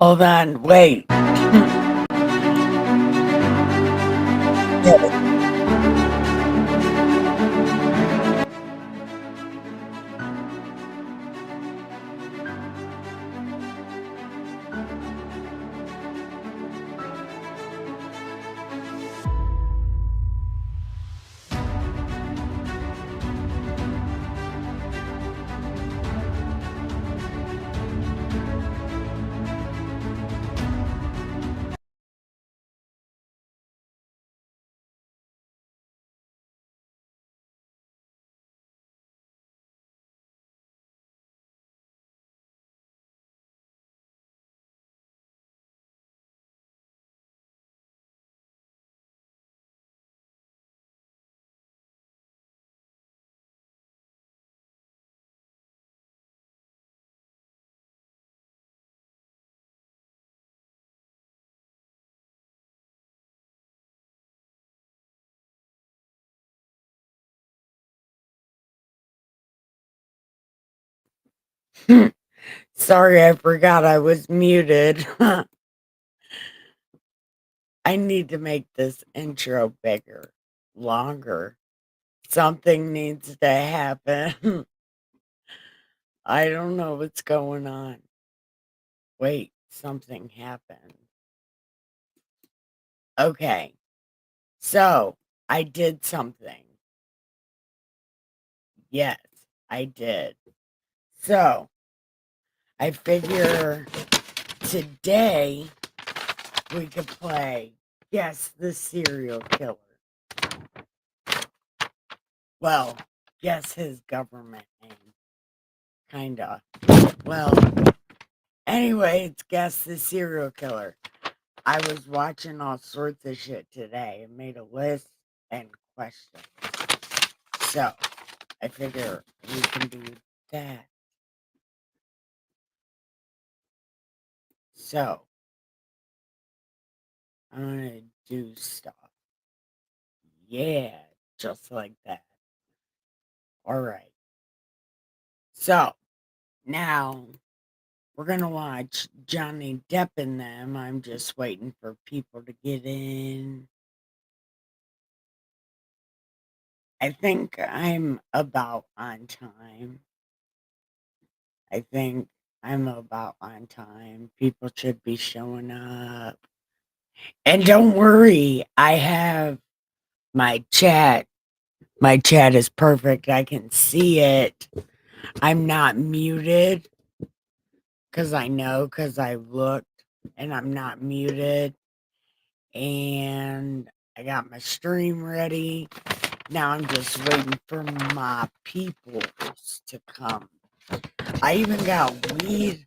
Hold on, wait. Sorry, I forgot I was muted. I need to make this intro bigger, longer. Something needs to happen. I don't know what's going on. Wait, something happened. Okay, so I did something. Yes, I did. So I figure today we could play Guess the Serial Killer. Well, guess his government name. Kinda. Well, anyway, it's Guess the Serial Killer. I was watching all sorts of shit today and made a list and questions. So, I figure we can do that. So, I'm gonna do stuff. Yeah, just like that. Alright. So, now we're gonna watch Johnny Depp in them. I'm just waiting for people to get in. I think I'm about on time. I think I'm about on time. People should be showing up. And don't worry, I have my chat. My chat is perfect. I can see it. I'm not muted because I know because I looked and I'm not muted. And I got my stream ready. Now I'm just waiting for my peoples to come. I even got weed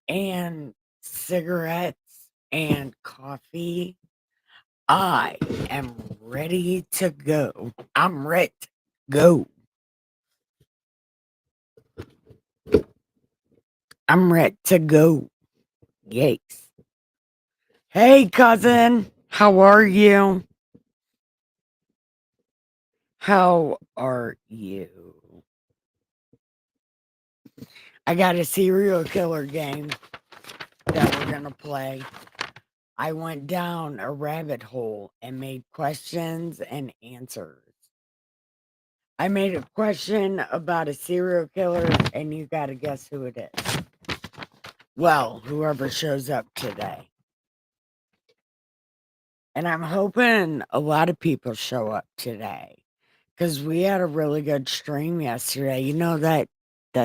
and cigarettes and coffee. I am ready to go. I'm ready to go. I'm ready to go. Yes. Hey, cousin. How are you? How are you? I got a serial killer game that we're going to play. I went down a rabbit hole and made questions and answers. I made a question about a serial killer, and you got to guess who it is. Well, whoever shows up today. And I'm hoping a lot of people show up today because we had a really good stream yesterday. You know that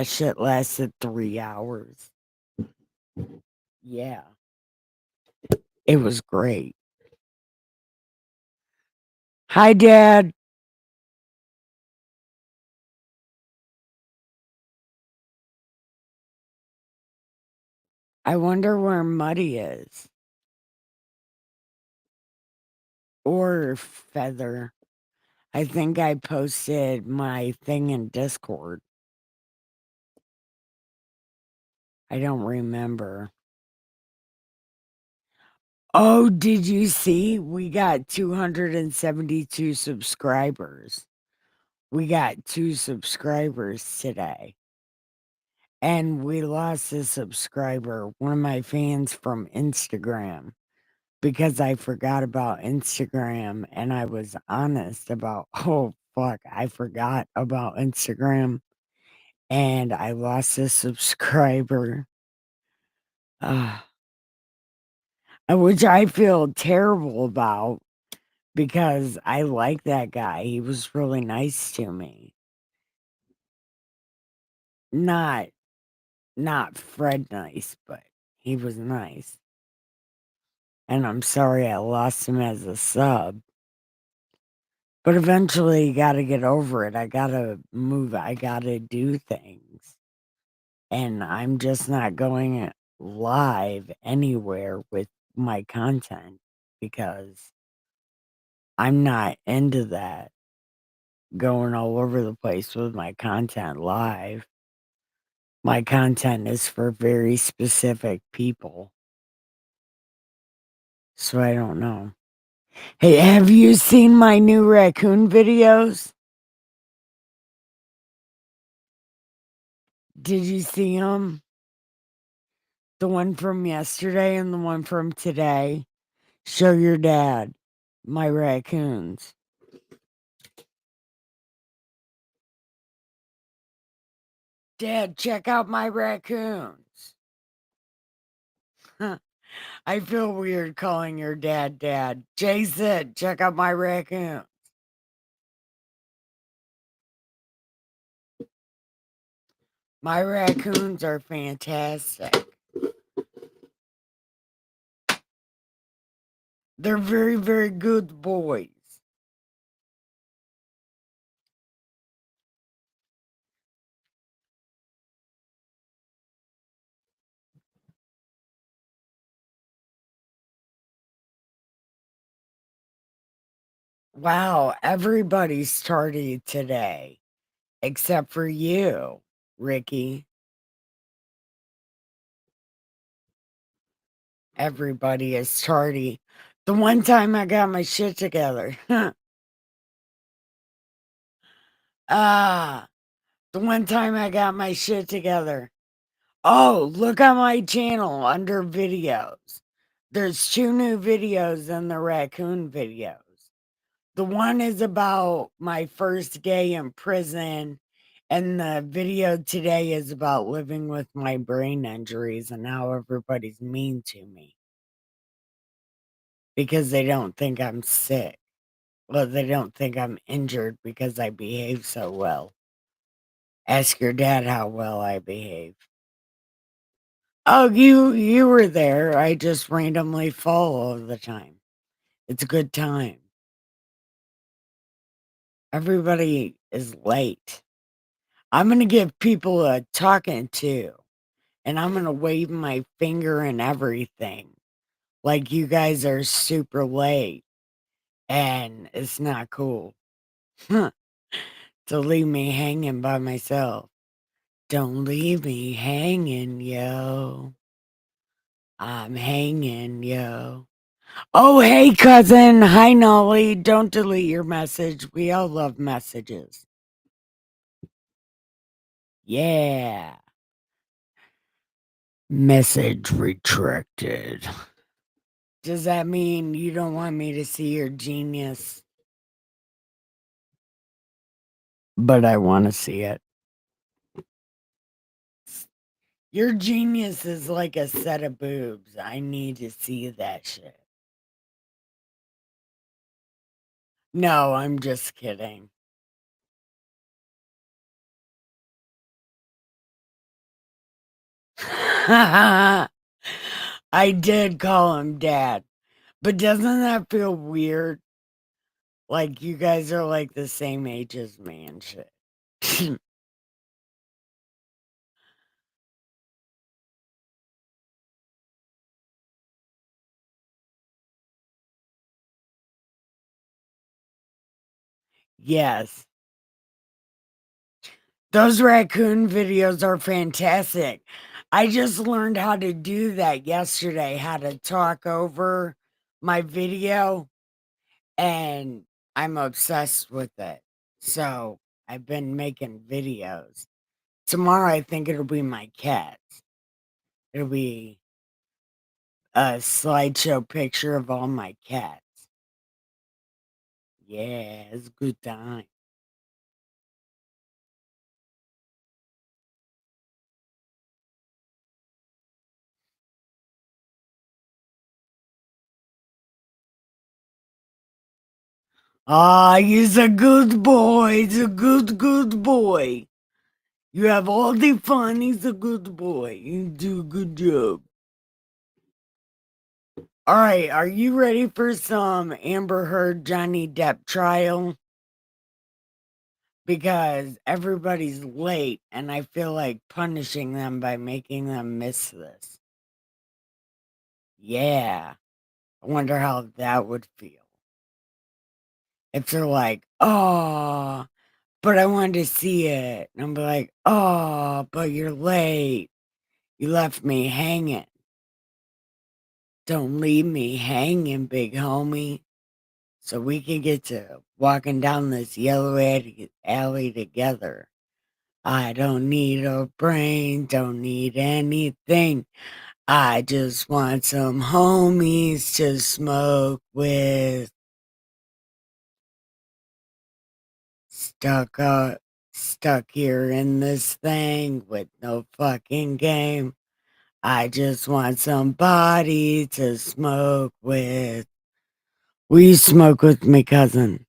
shit lasted 3 hours. Yeah, it was great. Hi, Dad. I wonder where Muddy is. Or Feather. I think I posted my thing in Discord. I don't remember. Oh, did you see? We got 272 subscribers. We got 2 subscribers today. and we lost a subscriber, one of my fans from Instagram, because I forgot about Instagram and I was honest about, oh, fuck, I forgot about Instagram and I lost a subscriber, uh, which I feel terrible about because I like that guy. He was really nice to me. Not not Fred nice, but he was nice. And I'm sorry I lost him as a sub. But eventually you gotta get over it. I gotta move, I gotta do things. And I'm just not going live anywhere with my content because I'm not into that, going all over the place with my content live. My content is for very specific people. So I don't know. Hey, have you seen my new raccoon videos? Did you see them? The one from yesterday and the one from today? Show your dad my raccoons. Dad, check out my raccoons. I feel weird calling your dad dad. Jason, check out my raccoon. My raccoons are fantastic. They're very, very good boys. Wow, everybody's tardy today except for you, Ricky. Everybody is tardy. The one time I got my shit together. Ah, the one time I got my shit together. Oh, look on my channel under videos. There's 2 new videos in the raccoon videos. The one is about my first day in prison, and the video today is about living with my brain injuries and how everybody's mean to me because they don't think I'm sick. Well, they don't think I'm injured because I behave so well. Ask your dad how well I behave. Oh, you were there. I just randomly fall all the time. It's a good time. Everybody is late. I'm gonna give people a talking to, and I'm gonna wave my finger and everything. Like you guys are super late, and it's not cool to leave me hanging by myself. Don't leave me hanging, yo. I'm hanging, yo. Oh, hey, cousin. Hi, Nolly. Don't delete your message. We all love messages. Yeah. Message retracted. Does that mean you don't want me to see your genius? But I want to see it. Your genius is like a set of boobs. I need to see that shit. No, I'm just kidding. I did call him dad. But doesn't that feel weird? Like you guys are like the same age as me and shit. Yes. Those raccoon videos are fantastic. I just learned how to do that yesterday, how to talk over my video, and I'm obsessed with it. So I've been making videos. tomorrow I think it'll be my cats. It'll be a slideshow picture of all my cats. Yeah, it's a good time. Ah, he's a good boy. He's a good boy. You have all the fun. He's a good boy. You do a good job. All right, are you ready for some Amber Heard Johnny Depp trial? Because everybody's late and I feel like punishing them by making them miss this. Yeah. I wonder how that would feel. If they're like, oh, but I wanted to see it. And I'm like, oh, but you're late. You left me hanging. Don't leave me hanging, big homie. So we can get to walking down this yellow alley together. I don't need a brain, don't need anything. I just want some homies to smoke with. Stuck up, stuck here in this thing with no fucking game. I just want somebody to smoke with. Will you smoke with me, cousin?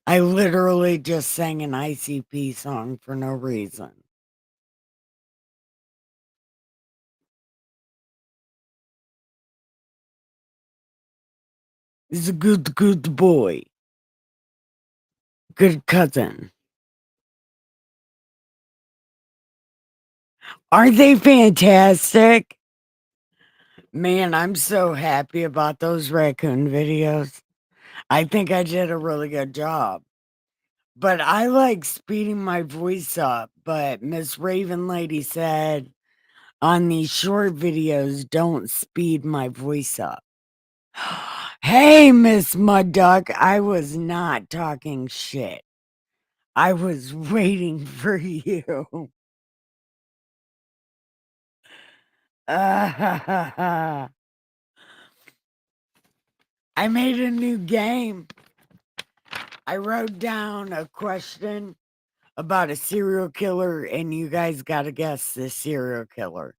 I literally just sang an ICP song for no reason. He's a good boy. Good cousin. Aren't they fantastic? Man, I'm so happy about those raccoon videos. I think I did a really good job. But I like speeding my voice up, but Miss Raven Lady said on these short videos, don't speed my voice up. Hey, Miss Mud Duck, I was not talking shit. I was waiting for you. I made a new game. I wrote down a question about a serial killer, and you guys got to guess the serial killer.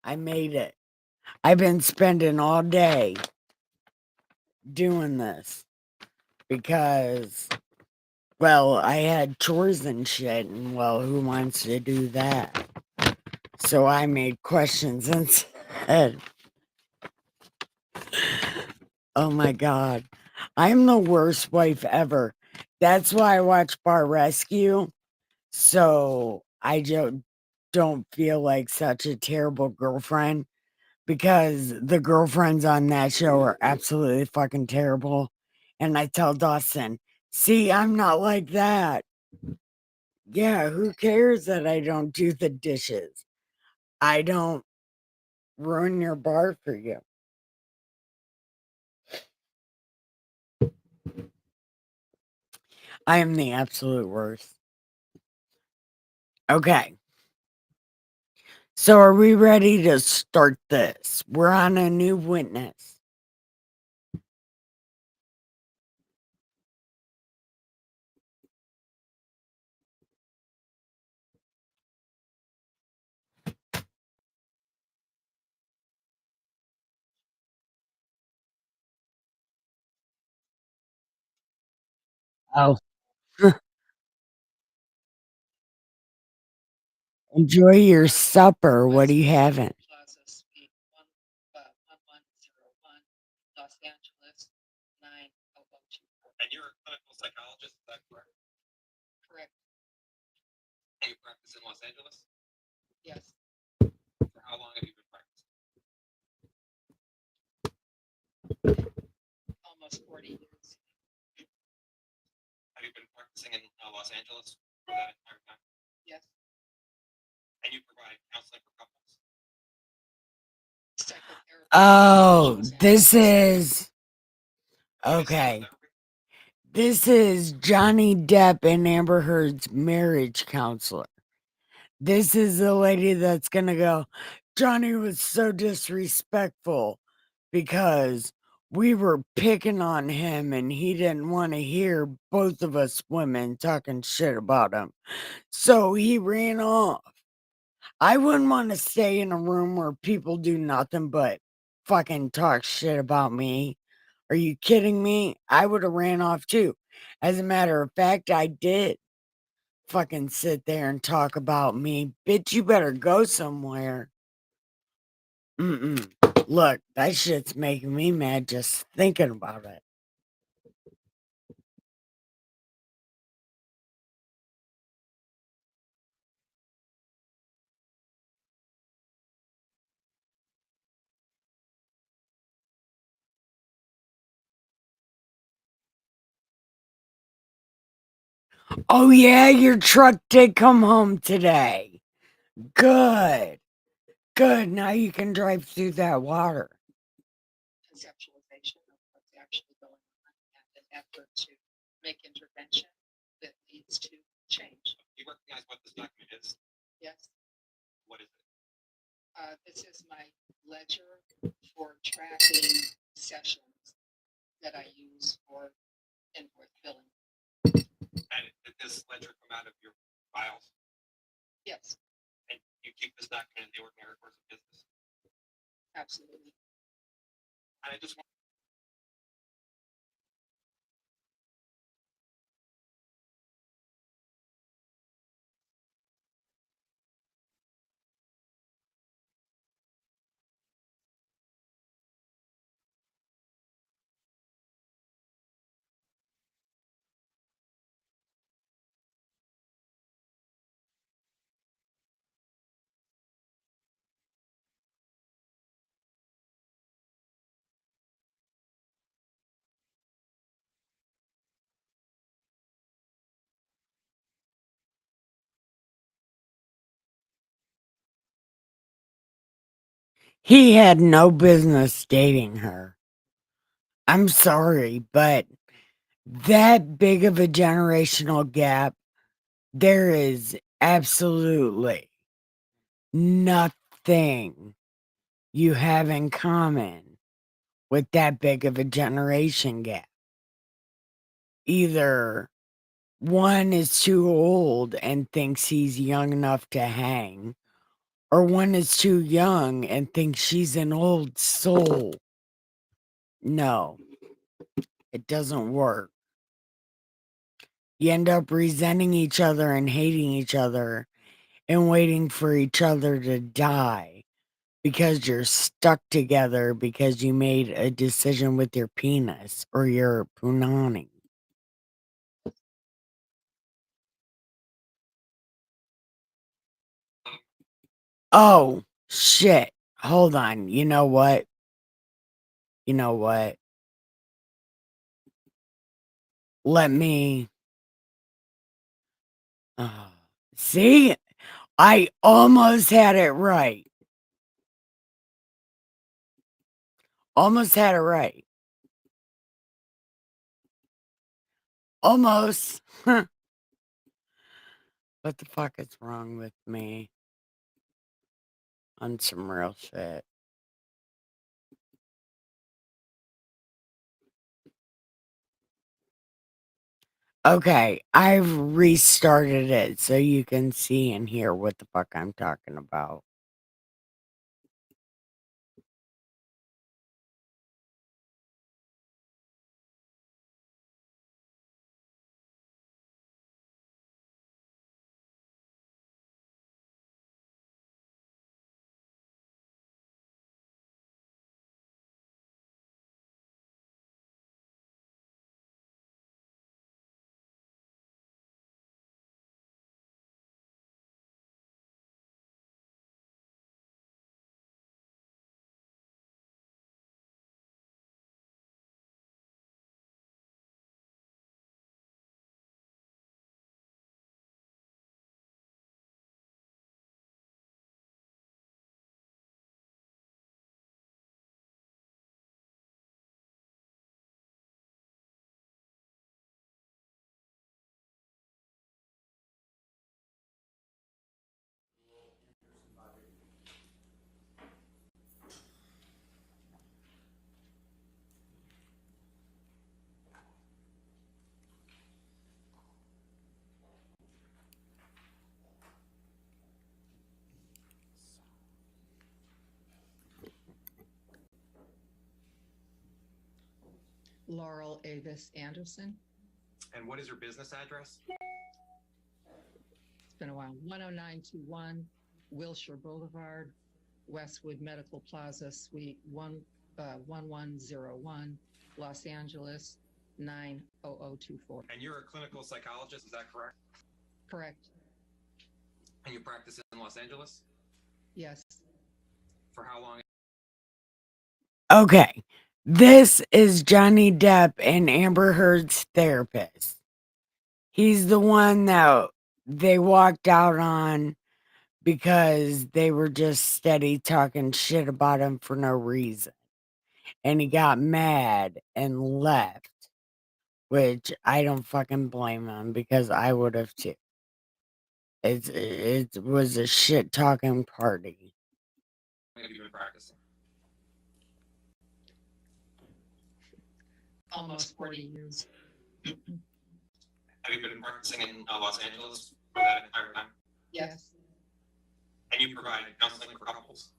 I made it. I've been spending all day doing this because, well, I had chores and shit, and well, who wants to do that? So I made questions instead. Oh my God. I'm the worst wife ever. That's why I watch Bar Rescue. So I don't feel like such a terrible girlfriend because the girlfriends on that show are absolutely fucking terrible. And I tell Dawson, see, I'm not like that. Yeah, who cares that I don't do the dishes? I don't ruin your bar for you. I am the absolute worst. Okay. So are we ready to start this? We're on a new witness. Oh, enjoy your supper. What are you having? Oh, this is okay. This is Johnny Depp and Amber Heard's marriage counselor. This is the lady that's gonna go, Johnny was so disrespectful because we were picking on him and he didn't want to hear both of us women talking shit about him. So he ran off. I wouldn't want to stay in a room where people do nothing but fucking talk shit about me. Are you kidding me? I would have ran off too. As a matter of fact, I did fucking sit there and talk about me. Bitch, you better go somewhere. Mm-mm. Look, that shit's making me mad just thinking about it. Oh, yeah, your truck did come home today. Good. Good. Now you can drive through that water. Conceptualization of what's actually going on and an effort to make intervention that leads to change. You recognize what this document is? Yes. What is it? This is my ledger for tracking sessions that I use for invoice billing. And did this ledger come out of your files? Yes. And you keep this document in the ordinary course of business? Absolutely. And I just want He had no business dating her. I'm sorry, but that big of a generational gap, there is absolutely nothing you have in common with that big of a generation gap. Either one is too old and thinks he's young enough to hang, or one is too young and thinks she's an old soul. No, it doesn't work. You end up resenting each other and hating each other and waiting for each other to die because you're stuck together because you made a decision with your penis or your punani. Oh, shit. Hold on. You know what? You know what? Let me. Uh, see? I almost had it right. Almost had it right. Almost. What the fuck is wrong with me? On some real shit. Okay, I've restarted it so you can see and hear what the fuck I'm talking about. Laurel Avis Anderson. And what is your business address? It's been a while. 10921 Wilshire Boulevard, Westwood Medical Plaza, Suite 1101, Los Angeles 90024. And you're a clinical psychologist, is that correct? Correct. And you practice in Los Angeles? Yes. For how long? Okay, this is Johnny Depp and Amber Heard's therapist. He's the one that they walked out on because they were just steady talking shit about him for no reason. And he got mad and left, which I don't fucking blame him because I would have too. It was a shit talking party. Have you been practicing? Almost 40 years. Have you been practicing in Los Angeles for that entire time? Yes. And you provide counseling for couples?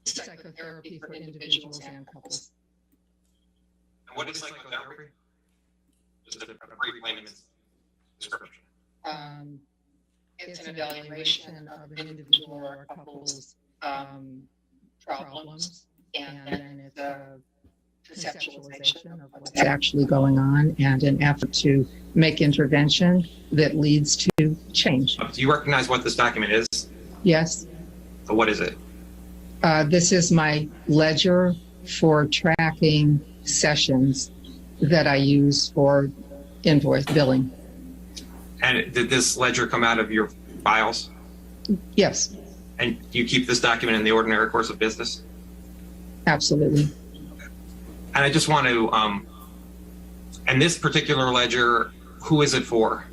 Psychotherapy for individuals and couples. And what is psychotherapy? Just a brief layman's description. It's an evaluation of an individual or a couple's problems, and then it's a conceptualization of what's actually going on and an effort to make intervention that leads to change. Do you recognize what this document is? Yes. What is it? This is my ledger for tracking sessions that I use for invoice billing. And did this ledger come out of your files? Yes, And you keep this document in the ordinary course of business? absolutely. And I just want to, and this particular ledger, who is it for?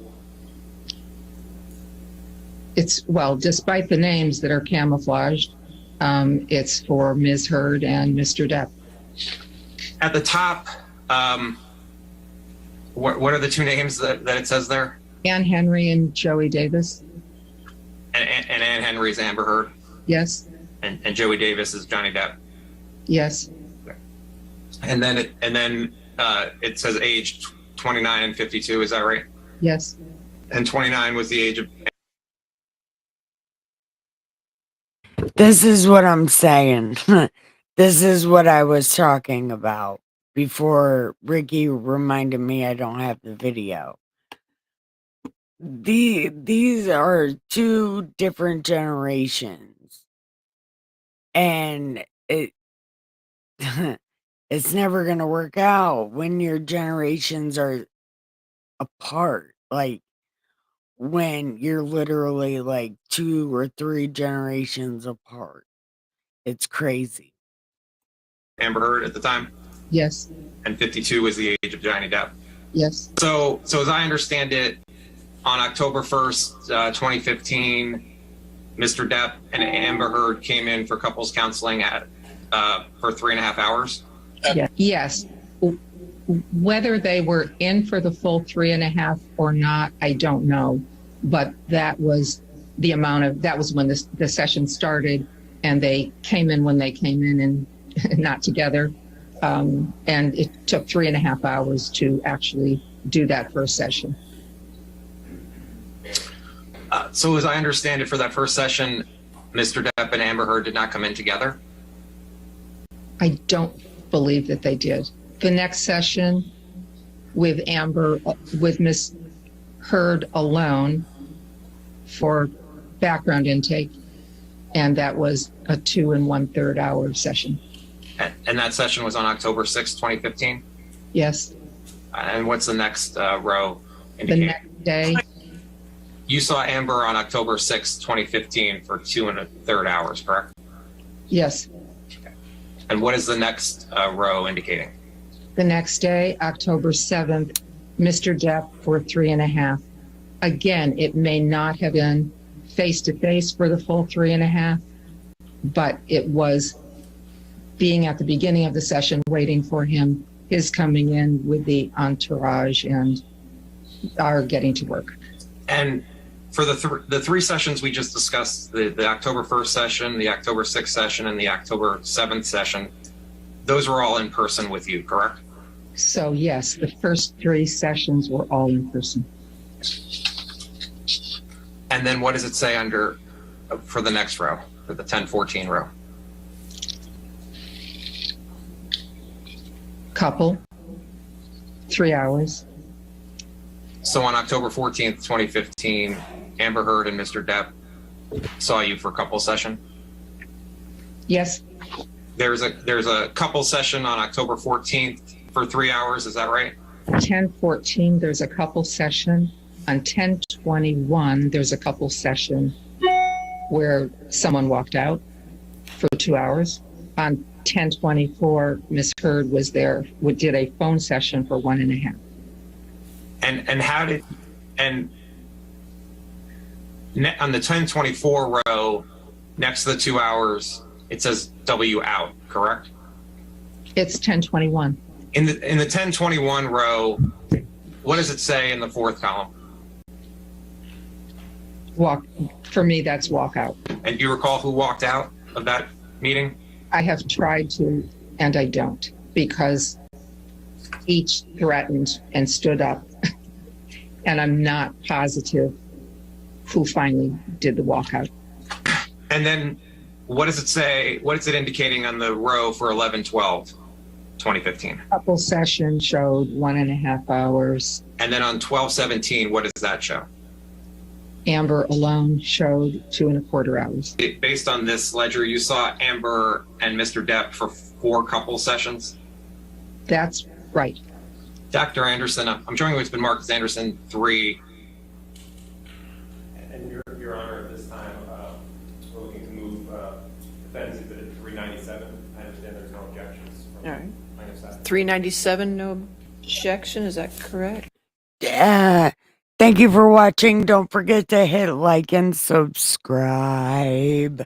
It's, well, despite the names that are camouflaged, it's for Ms. Heard and Mr. Depp. At the top, what are the two names that it says there? Anne Henry and Joey Davis. And Anne Henry's Amber Heard, Yes, and Joey Davis is Johnny Depp. yes, And then it says age 29 and 52. Is that right? yes. And 29 was the age of. This is what I'm saying. This is what I was talking about before Ricky reminded me I don't have the video. These are two different generations, and it's never gonna work out when your generations are apart. Like when you're literally like 2 or 3 generations apart. It's crazy. Amber Heard at the time, Yes, and 52 was the age of Johnny Depp. yes, So as I understand it, on October 1st, 2015, Mr. Depp and Amber Heard came in for couples counseling for 3.5 hours. yes. Whether they were in for the full 3.5 or not, I don't know. But that was the amount of, that was when the session started, and they came in when they came in and not together. And it took 3.5 hours to actually do that first session. So as I understand it, for that first session, Mr. Depp and Amber Heard did not come in together? I don't believe that they did. The next session with Miss Heard alone for background intake, and that was a 2 1/3 hour session. And that session was on October 6th, 2015? Yes. And what's the next row The indicating? next day, You saw Amber on October 6th, 2015 for 2 1/3 hours, correct? yes. And what is the next row indicating? The next day, October 7th, Mr. Depp for 3.5. Again, it may not have been face-to-face for the full 3.5, but it was being at the beginning of the session, waiting for him, his coming in with the entourage and our getting to work. And for the three sessions we just discussed, the October 1st session, the October 6th session, and the October 7th session, those were all in person with you, correct? So yes, the first 3 sessions were all in person. And then what does it say under for the next row, for the 1014 row? Couple, 3 hours. So on October 14th, 2015, Amber Heard and Mr. Depp saw you for couple session? Yes, There's a couple session on October 14th for 3 hours, is that right? 10:14, there's a couple session. On 10:21, there's a couple session where someone walked out for 2 hours. On 10:24, Miss Heard was there, did a phone session for 1.5. And how did, and on the 1024 row, next to the 2 hours, it says W out, correct? It's 10:21. In the 1021 row, what does it say in the 4th column? For me, that's walk out. And do you recall who walked out of that meeting? I have tried to, and I don't, because each threatened and stood up. And I'm not positive who finally did the walkout. And then what does it say? What is it indicating on the row for 1112, 2015? Couple session showed 1.5 hours. And then on 1217, what does that show? Amber alone showed 2.25 hours. Based on this ledger, you saw Amber and Mr. Depp for 4 couple sessions? That's right. Dr. Anderson, I'm showing you it's been marked as Anderson 3. And Your Honor, at this time, we're looking to move defendants exhibit 397. I understand there's no objections from All right. plaintiff's side. 397, no objection, is that correct? Yeah. Thank you for watching. Don't forget to hit like and subscribe.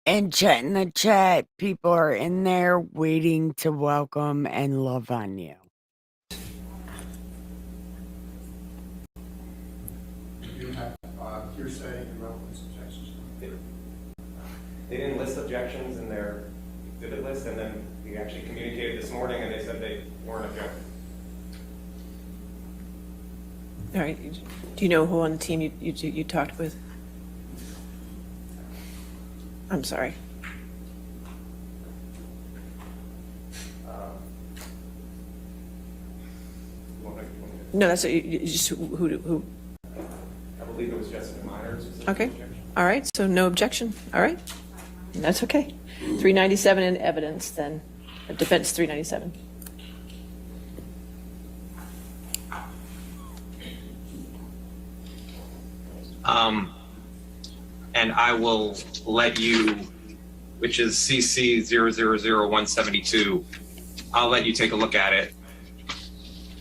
And chat in the chat. People are in there waiting to welcome and love on you. You have hearsay and relevance objections. They didn't list objections in their exhibit list, and then we actually communicated this morning, and they said they weren't objecting. All right. Do you know who on the team you talked with? I'm sorry. No, that's just who. I believe it was Jessica Myers. Okay. All right. So no objection. All right. That's okay. 397 in evidence then. Defense 397. And I will let you, which is CC 000172, I'll let you take a look at it.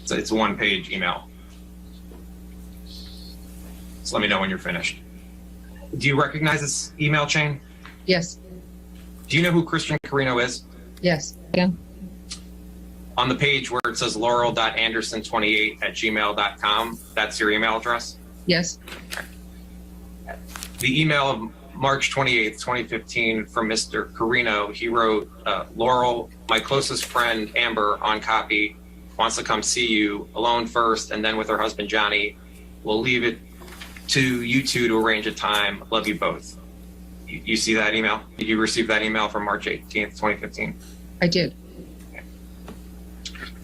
So it's a 1-page email. So let me know when you're finished. Do you recognize this email chain? Yes, Do you know who Christian Carino is? yes. Again, On the page where it says laurel.anderson28@gmail.com, that's your email address? yes, The email of March 28th, 2015 from Mr. Carino, he wrote, Laurel, my closest friend, Amber, on copy, wants to come see you alone first and then with her husband, Johnny. We'll leave it to you two to arrange a time. Love you both. You see that email? Did you receive that email from March 18th, 2015? I did.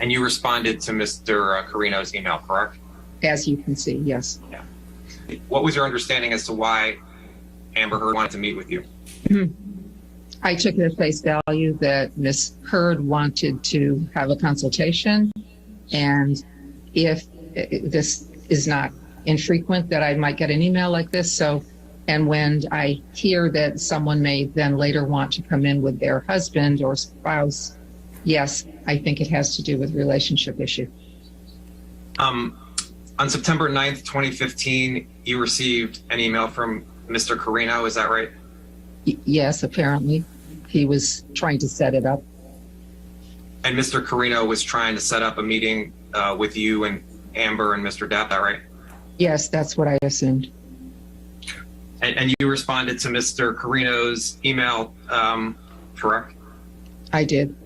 And you responded to Mr. Carino's email, correct? As you can see, yes. What was your understanding as to why Amber Heard wanted to meet with you? I took it at face value that Miss Heard wanted to have a consultation, and if this is not infrequent that I might get an email like this, so, and when I hear that someone may then later want to come in with their husband or spouse, yes, I think it has to do with relationship issue. On September 9th, 2015, you received an email from Mr. Carino, is that right? Yes, apparently. He was trying to set it up. And Mr. Carino was trying to set up a meeting with you and Amber and Mr. Depp, is that right? Yes, that's what I assumed. And you responded to Mr. Carino's email, correct? I did.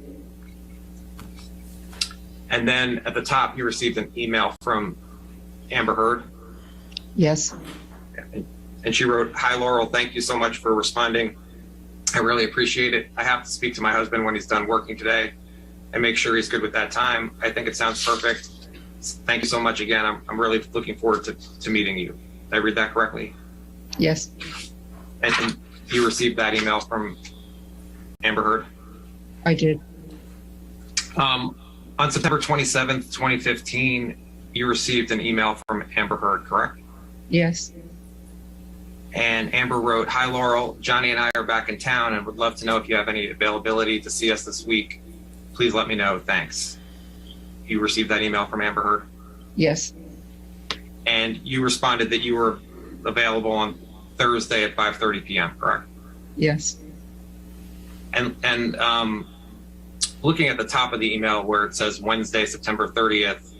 And then at the top, you received an email from Amber Heard. Yes. And she wrote, "Hi, Laurel. Thank you so much for responding. I really appreciate it. I have to speak to my husband when he's done working today and make sure he's good with that time. I think it sounds perfect. Thank you so much again. I'm really looking forward to meeting you." Did I read that correctly? Yes. And you received that email from Amber Heard? I did. On September 27th, 2015, you received an email from Amber Heard, correct? Yes. And Amber wrote, "Hi, Laurel. Johnny and I are back in town and would love to know if you have any availability to see us this week. Please let me know. Thanks." You received that email from Amber Heard? Yes. And you responded that you were available on Thursday at 5:30 p.m., correct? Yes. And looking at the top of the email where it says Wednesday, September 30th,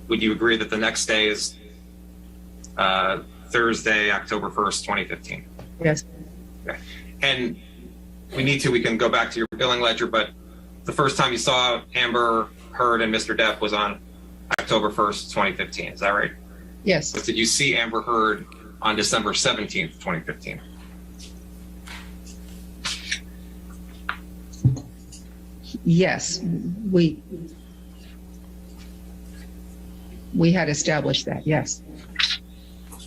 would you agree that the next day is Thursday, October 1st, 2015? Yes. Okay. And we can go back to your billing ledger, but the first time you saw Amber Heard and Mr. Depp was on October 1st, 2015. Is that right? Yes. But did you see Amber Heard on December 17th, 2015? Yes. We had established that. Yes.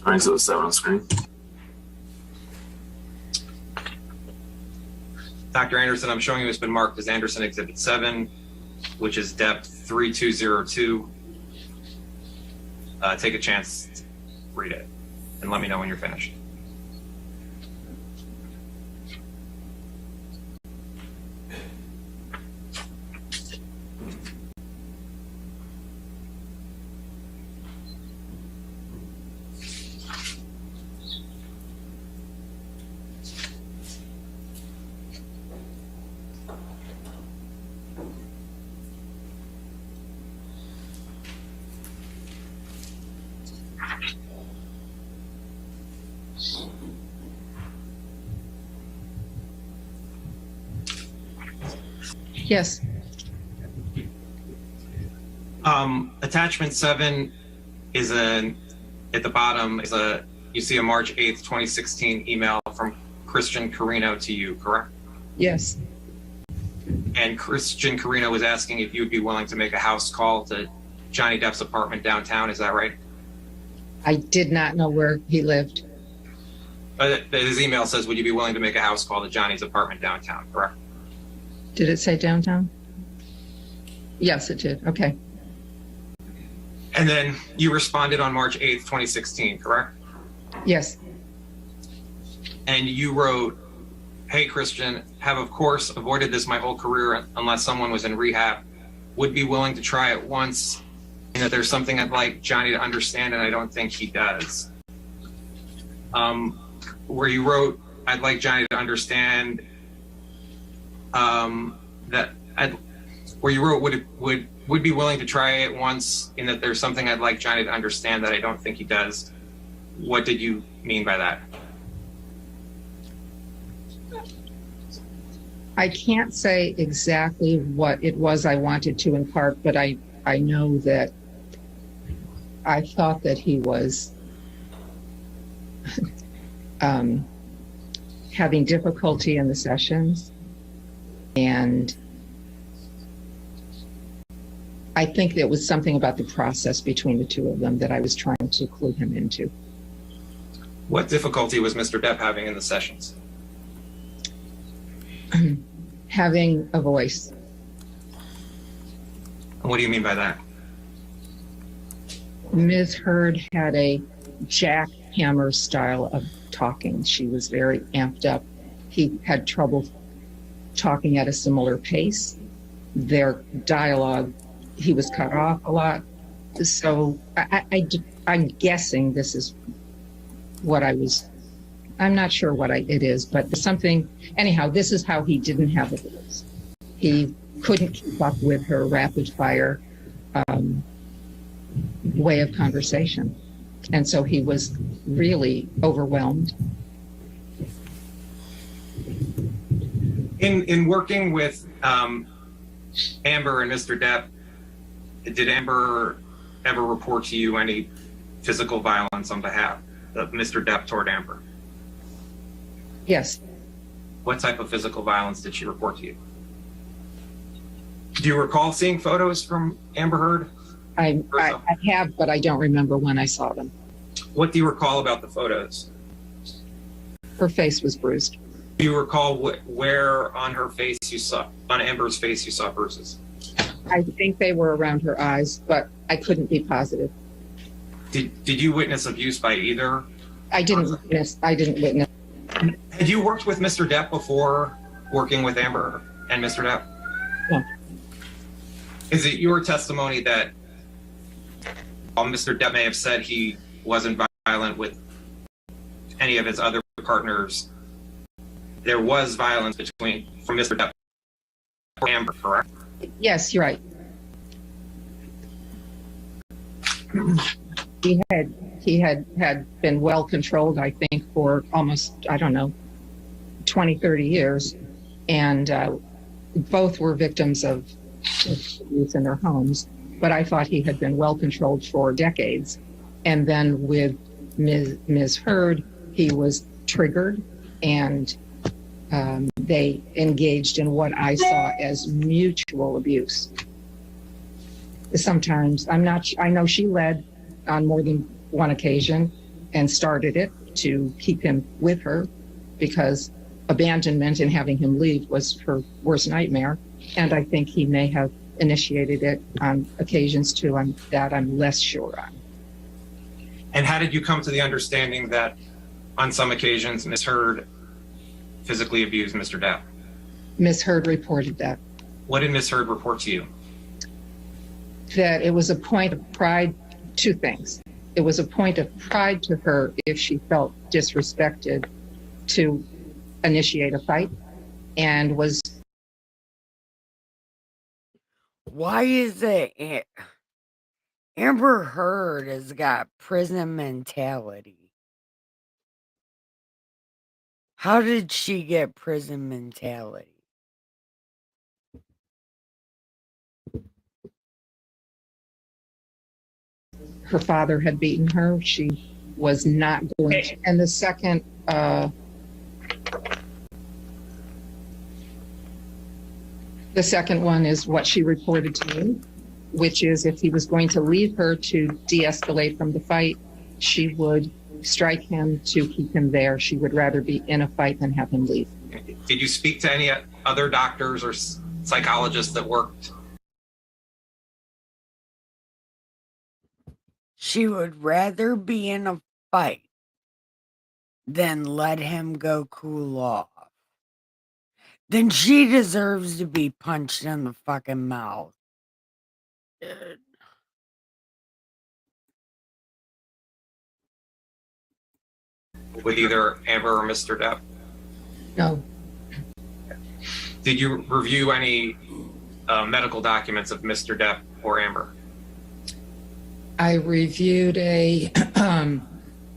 Brings those 7 on screen. Dr. Anderson, I'm showing you it's been marked as Anderson Exhibit 7, which is depth 3202. Take a chance to read it and let me know when you're finished. Yes. Attachment 7 is at the bottom you see a March 8th, 2016 email from Christian Carino to you, correct? Yes. And Christian Carino was asking if you would be willing to make a house call to Johnny Depp's apartment downtown. Is that right? I did not know where he lived. His email says, would you be willing to make a house call to Johnny's apartment downtown, correct? Did it say downtown? Yes, it did. Okay. And then you responded on March 8th, 2016, correct? Yes. And you wrote, "Hey, Christian, have of course avoided this my whole career unless someone was in rehab. Would be willing to try it once, and that there's something I'd like Johnny to understand, and I don't think he does." Where you wrote, "I'd like Johnny to understand where you wrote would be willing to try it once, in that there's something I'd like Johnny to understand that I don't think he does." What did you mean by that? I can't say exactly what it was I wanted to impart, but I know that I thought that he was having difficulty in the sessions, and I think there was something about the process between the two of them that I was trying to clue him into. What difficulty was Mr. Depp having in the sessions? Having a voice. And what do you mean by that? Ms. Heard had a jackhammer style of talking. She was very amped up. He had trouble talking at a similar pace. Their dialogue, he was cut off a lot. So I'm guessing this is what I'm not sure what it is, but something, anyhow, this is how he didn't have a voice. He couldn't keep up with her rapid fire way of conversation. And so he was really overwhelmed. In working with Amber and Mr. Depp, did Amber ever report to you any physical violence on behalf of Mr. Depp toward Amber? Yes. What type of physical violence did she report to you? Do you recall seeing photos from Amber Heard? I have, but I don't remember when I saw them. What do you recall about the photos? Her face was bruised. Do you recall where on her face you saw, on Amber's face you saw bruises? I think they were around her eyes, but I couldn't be positive. Did you witness abuse by either? I didn't witness. Had you worked with Mr. Depp before working with Amber and Mr. Depp? No. Is it your testimony that while Mr. Depp may have said he wasn't violent with any of his other partners, there was violence from Mr. Depp and Amber, correct? Yes, you're right. He had been well controlled, I think, for almost, 20, 30 years. And both were victims of abuse in their homes. But I thought he had been well controlled for decades. And then with Ms. Heard, he was triggered, and they engaged in what I saw as mutual abuse. Sometimes, I know she led on more than one occasion and started it to keep him with her, because abandonment and having him leave was her worst nightmare. And I think he may have initiated it on occasions too. I'm less sure on. And how did you come to the understanding that on some occasions Ms. Heard physically abused Mr. Depp? Ms. Heard reported that. What did Ms. Heard report to you? That it was a point of pride, two things. It was a point of pride to her if she felt disrespected to initiate a fight, and was. Why is it Amber Heard has got prison mentality? How did she get prison mentality? Her father had beaten her. She was not going to. And the second, one is what she reported to me, which is if he was going to leave her to de-escalate from the fight, she would strike him to keep him there. She would rather be in a fight than have him leave. Did you speak to any other doctors or psychologists that worked? She would rather be in a fight than let him go cool off. Then she deserves to be punched in the fucking mouth. With either Amber or Mr. Depp? No. Did you review any medical documents of Mr. Depp or Amber? I reviewed a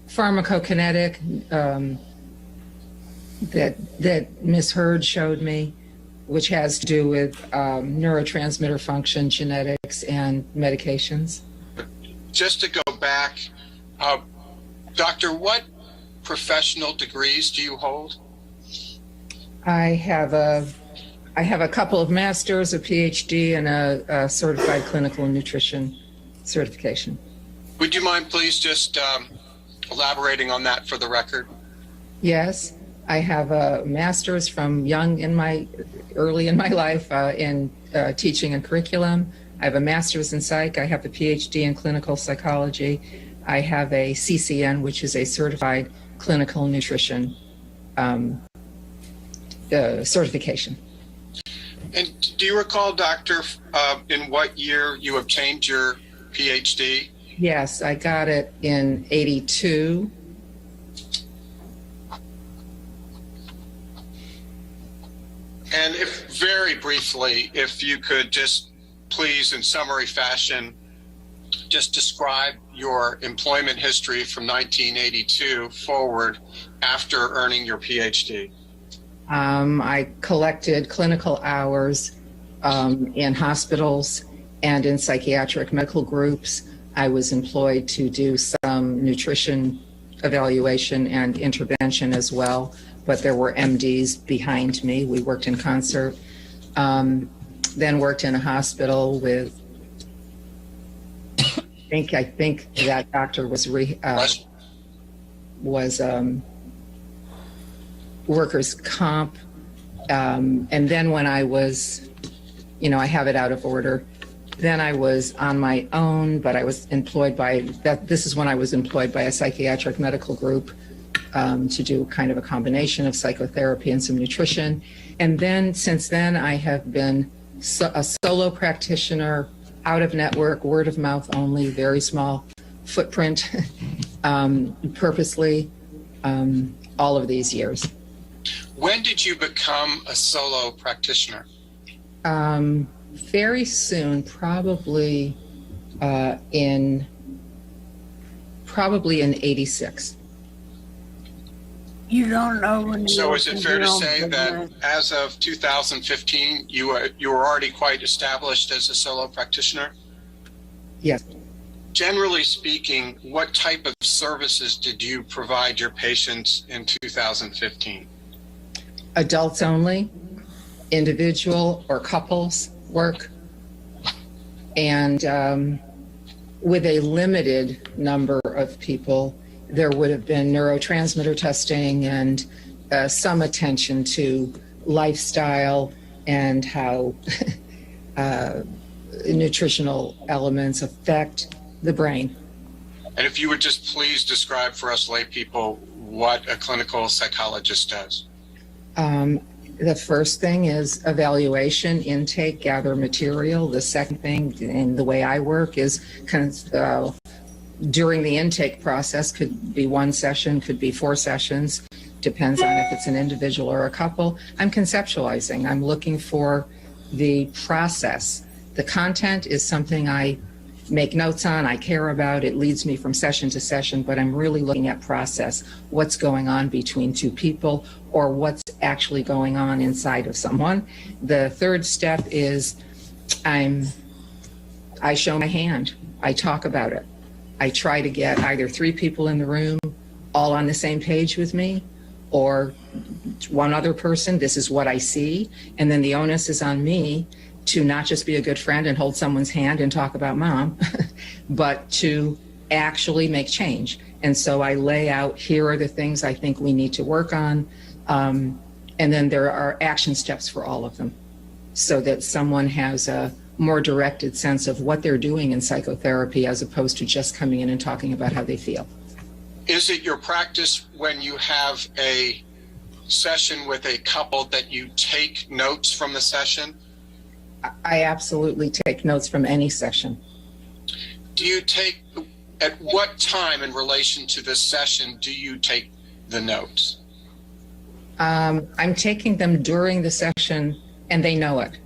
pharmacokinetic that Ms. Heard showed me, which has to do with neurotransmitter function, genetics, and medications. Just to go back, Doctor, what professional degrees do you hold? I have a couple of masters, a PhD, and a certified clinical nutrition certification. Would you mind please just elaborating on that for the record? Yes, I have a master's from early in my life in teaching and curriculum. I have a master's in psych. I have a PhD in clinical psychology. I have a CCN, which is a certified clinical nutrition certification. And do you recall, Doctor, in what year you obtained your PhD? Yes, I got it in '82. And if very briefly, if you could just please, in summary fashion, just describe your employment history from 1982 forward after earning your PhD. I collected clinical hours in hospitals and in psychiatric medical groups. I was employed to do some nutrition evaluation and intervention as well, but there were MDs behind me. We worked in concert. Then worked in a hospital with, I think that doctor was workers' comp. And then when I was, I have it out of order. Then I was on my own, but I was employed this is when I was employed by a psychiatric medical group to do kind of a combination of psychotherapy and some nutrition. And then since then, I have been a solo practitioner, out of network, word of mouth only, very small footprint, purposely, all of these years. When did you become a solo practitioner? Very soon, probably in 86. You don't know when. So is it fair to say that as of 2015, you were already quite established as a solo practitioner? Yes. Generally speaking, what type of services did you provide your patients in 2015? Adults only, individual or couples work, and with a limited number of people. There would have been neurotransmitter testing and some attention to lifestyle and how nutritional elements affect the brain. And if you would just please describe for us lay people what a clinical psychologist does. The first thing is evaluation, intake, gather material. The second thing, and the way I work, is during the intake process, could be one session, could be 4 sessions, depends on if it's an individual or a couple. I'm conceptualizing. I'm looking for the process. The content is something I make notes on, I care about. It leads me from session to session, but I'm really looking at process. What's going on between 2 people, or what's actually going on inside of someone. The third step is I show my hand. I talk about it. I try to get either 3 people in the room all on the same page with me, or one other person. This is what I see. And then the onus is on me to not just be a good friend and hold someone's hand and talk about mom, but to actually make change. And so I lay out, here are the things I think we need to work on. And then there are action steps for all of them, so that someone has a more directed sense of what they're doing in psychotherapy, as opposed to just coming in and talking about how they feel. Is it your practice when you have a session with a couple that you take notes from the session? I absolutely take notes from any session. Do you take, at what time in relation to this session do you take the notes? I'm taking them during the session, and they know it.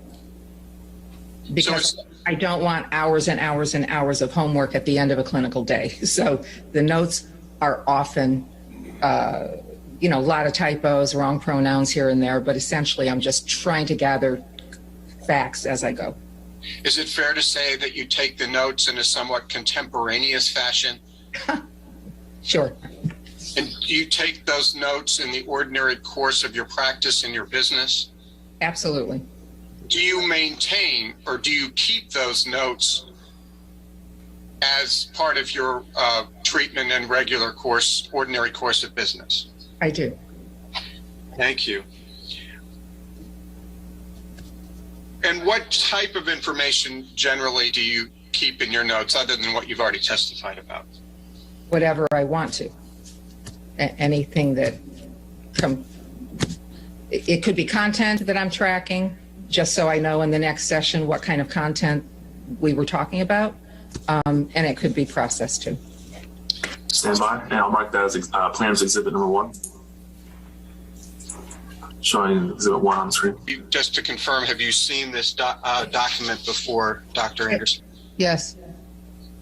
Because I don't want hours and hours and hours of homework at the end of a clinical day. So the notes are often, a lot of typos, wrong pronouns here and there, but essentially I'm just trying to gather facts as I go. Is it fair to say that you take the notes in a somewhat contemporaneous fashion? Sure. And do you take those notes in the ordinary course of your practice in your business? Absolutely. Do you maintain, or do you keep those notes as part of your treatment and regular course, ordinary course of business? I do. Thank you. And what type of information generally do you keep in your notes, other than what you've already testified about? Whatever I want to. Anything that it could be content that I'm tracking, just so I know in the next session what kind of content we were talking about, and it could be process too. Stand by, and I'll mark that as plans exhibit number 1. Showing exhibit 1 on the screen. Just to confirm, have you seen this document before, Dr. Anderson? Yes.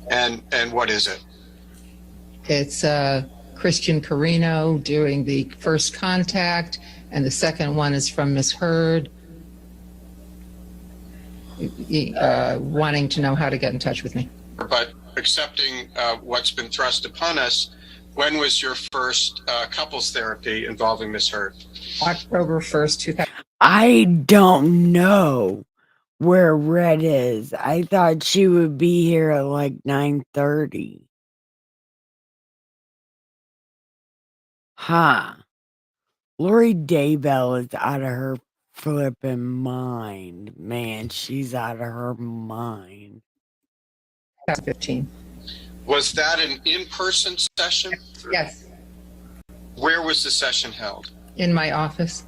And what is it? It's Christian Carino doing the first contact, and the second one is from Ms. Hurd. wanting to know how to get in touch with me. But accepting what's been thrust upon us, when was your first couples therapy involving Ms. Heard? October 1st, 2000. I don't know where Red is. I thought she would be here at like 9:30. Huh. Lori Daybell is out of her flipping mind. Man, she's out of her mind. 2015. Was that an in-person session? Yes, Where was the session held? in my office.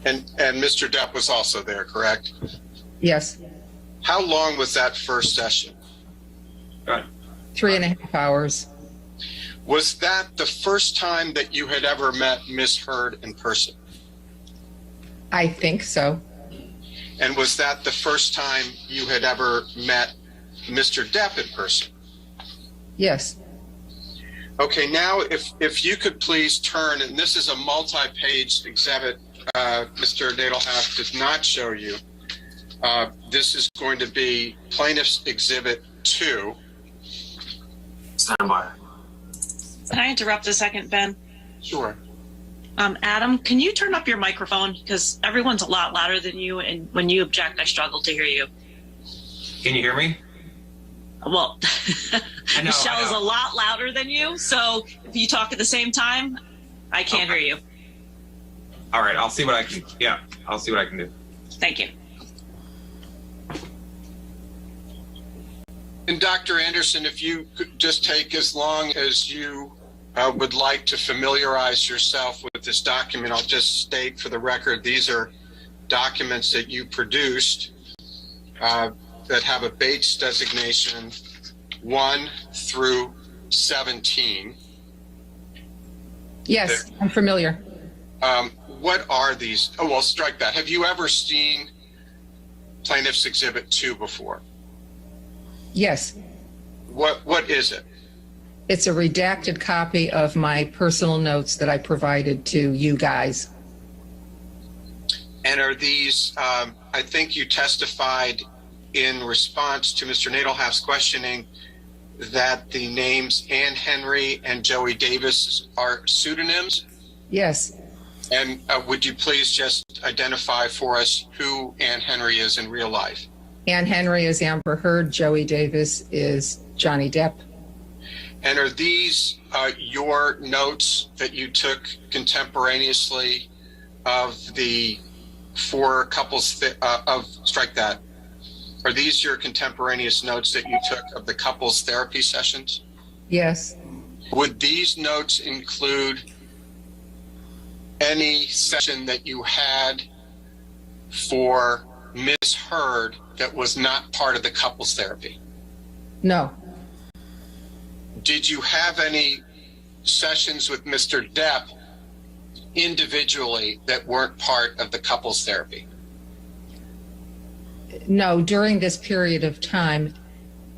And Mr. Depp was also there, correct? Yes, How long was that first session? 3.5 hours. Was that the first time that you had ever met Ms. Heard in person? I think so. And was that the first time you had ever met Mr. Depp in person? Yes. Okay, now if you could please turn, and this is a multi-page exhibit Mr. Nadelhoff did not show you. This is going to be Plaintiff's Exhibit 2. Stand by. Can I interrupt a second, Ben? Sure. Adam, can you turn up your microphone? Because everyone's a lot louder than you, and when you object, I struggle to hear you. Can you hear me? Well, I know, Michelle I is know. a lot louder than you, so if you talk at the same time, I can't hear you. All right, I'll see what I can. Yeah, I'll see what I can do. Thank you. And Dr. Anderson, if you could just take as long as you would like to familiarize yourself with this document, I'll just state for the record, these are documents that you produced that have a Bates designation 1 through 17. Yes, I'm familiar. What are these? Oh, well, strike that. Have you ever seen Plaintiff's Exhibit 2 before? Yes. What is it? It's a redacted copy of my personal notes that I provided to you guys. And are these, I think you testified in response to Mr. Nadelhoff's questioning that the names Ann Henry and Joey Davis are pseudonyms? Yes. And would you please just identify for us who Ann Henry is in real life? Ann Henry is Amber Heard. Joey Davis is Johnny Depp. And are these your notes that you took contemporaneously of the 4 couples strike that? Are these your contemporaneous notes that you took of the couples therapy sessions? Yes. Would these notes include any session that you had for Ms. Heard that was not part of the couples therapy? No. Did you have any sessions with Mr. Depp individually that weren't part of the couples therapy? No, during this period of time,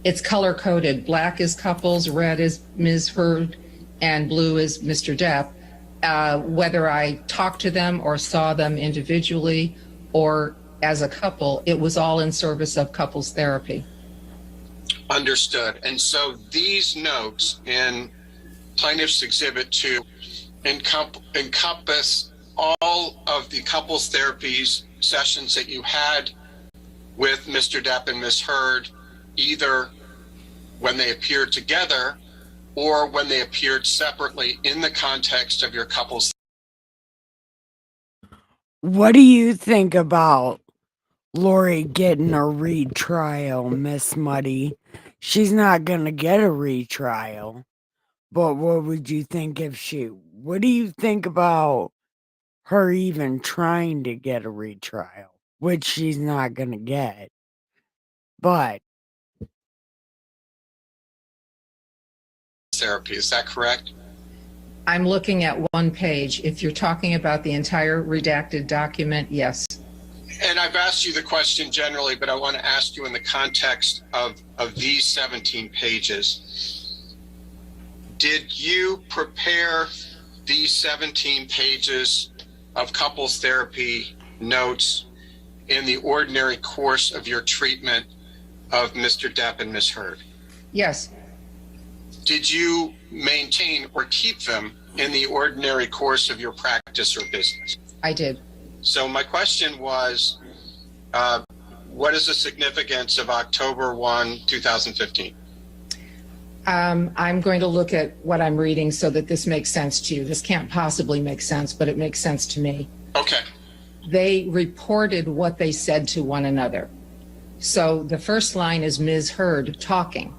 it's color coded. Black is couples, red is Ms. Heard, and blue is Mr. Depp. Whether I talked to them or saw them individually or as a couple, it was all in service of couples therapy. Understood. And so these notes in Plaintiff's Exhibit 2 encompass all of the couples therapies sessions that you had with Mr. Depp and Ms. Heard, either when they appeared together or when they appeared separately in the context of your couples. What do you think about Lori getting a retrial, Miss Muddy? She's not gonna get a retrial. But what would you think if what do you think about her even trying to get a retrial? Which she's not gonna get. But Therapy, is that correct? I'm looking at one page. If you're talking about the entire redacted document, yes. And I've asked you the question generally, but I want to ask you in the context of these 17 pages. Did you prepare these 17 pages of couples therapy notes in the ordinary course of your treatment of Mr. Depp and Ms. Heard? Yes, Did you maintain or keep them in the ordinary course of your practice or business? I did. So my question was, what is the significance of October 1, 2015? I'm going to look at what I'm reading so that this makes sense to you. This can't possibly make sense, but it makes sense to me. Okay. They reported what they said to one another. So the first line is Ms. Heard talking,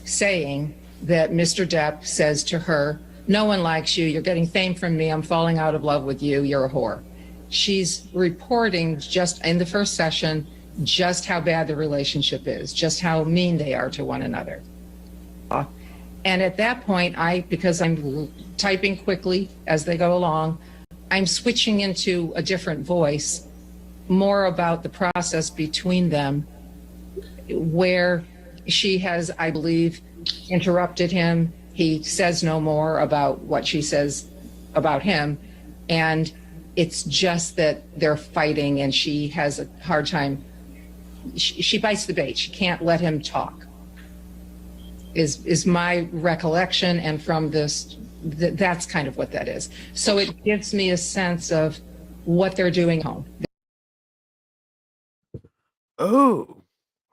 saying that Mr. Depp says to her, "No one likes you. You're getting fame from me. I'm falling out of love with you. You're a whore." She's reporting just in the first session just how bad the relationship is, just how mean they are to one another. And at that point, because I'm typing quickly as they go along, I'm switching into a different voice, more about the process between them, where she has, I believe, interrupted him. He says no more about what she says about him. And it's just that they're fighting and she has a hard time. She bites the bait. She can't let him talk, is my recollection. And from this, that's kind of what that is. So it gives me a sense of what they're doing home. Oh,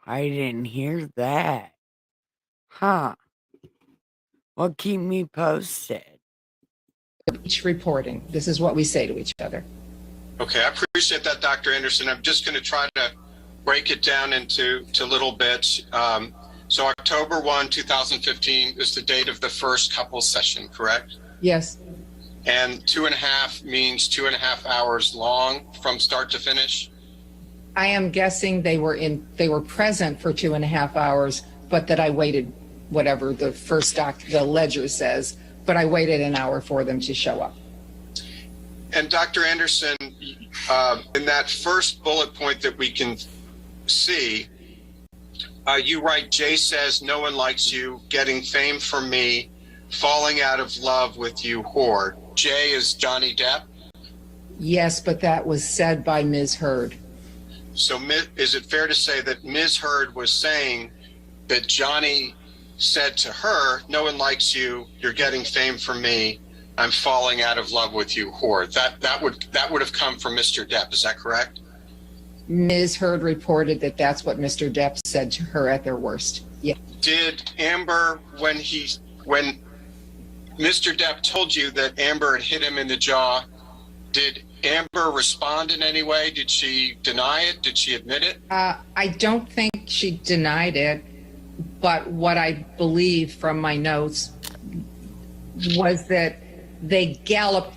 I didn't hear that. Huh. Well, keep me posted. Each reporting. This is what we say to each other. Okay, I appreciate that, Dr. Anderson. I'm just going to try to break it down into little bits. So October 1, 2015 is the date of the first couples session, correct? Yes. And 2.5 means 2.5 hours long from start to finish? I am guessing they were present for 2.5 hours, but that I waited, whatever the the ledger says, but I waited an hour for them to show up. And Dr. Anderson, in that first bullet point that we can see, you write, Jay says, "No one likes you, getting fame from me, falling out of love with you, whore." Jay is Johnny Depp? Yes, but that was said by Ms. Heard. So is it fair to say that Ms. Heard was saying that Johnny said to her, "No one likes you, you're getting fame from me, I'm falling out of love with you, whore"? That would have come from Mr. Depp, is that correct? Ms. Heard reported that that's what Mr. Depp said to her at their worst. Yeah. Did Amber, when Mr. Depp told you that Amber had hit him in the jaw, did Amber respond in any way? Did she deny it? Did she admit it? I don't think she denied it, but what I believe from my notes was that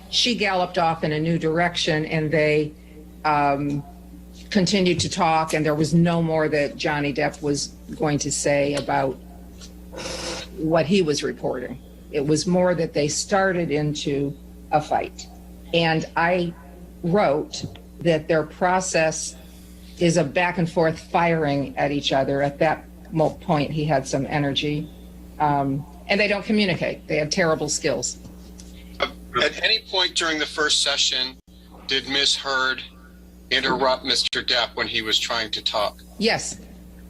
she galloped off in a new direction, and they continued to talk, and there was no more that Johnny Depp was going to say about what he was reporting. It was more that they started into a fight. And I wrote that their process is a back and forth firing at each other. At that point, he had some energy. And they don't communicate. They have terrible skills. At any point during the first session, did Ms. Heard interrupt Mr. Depp when he was trying to talk? Yes,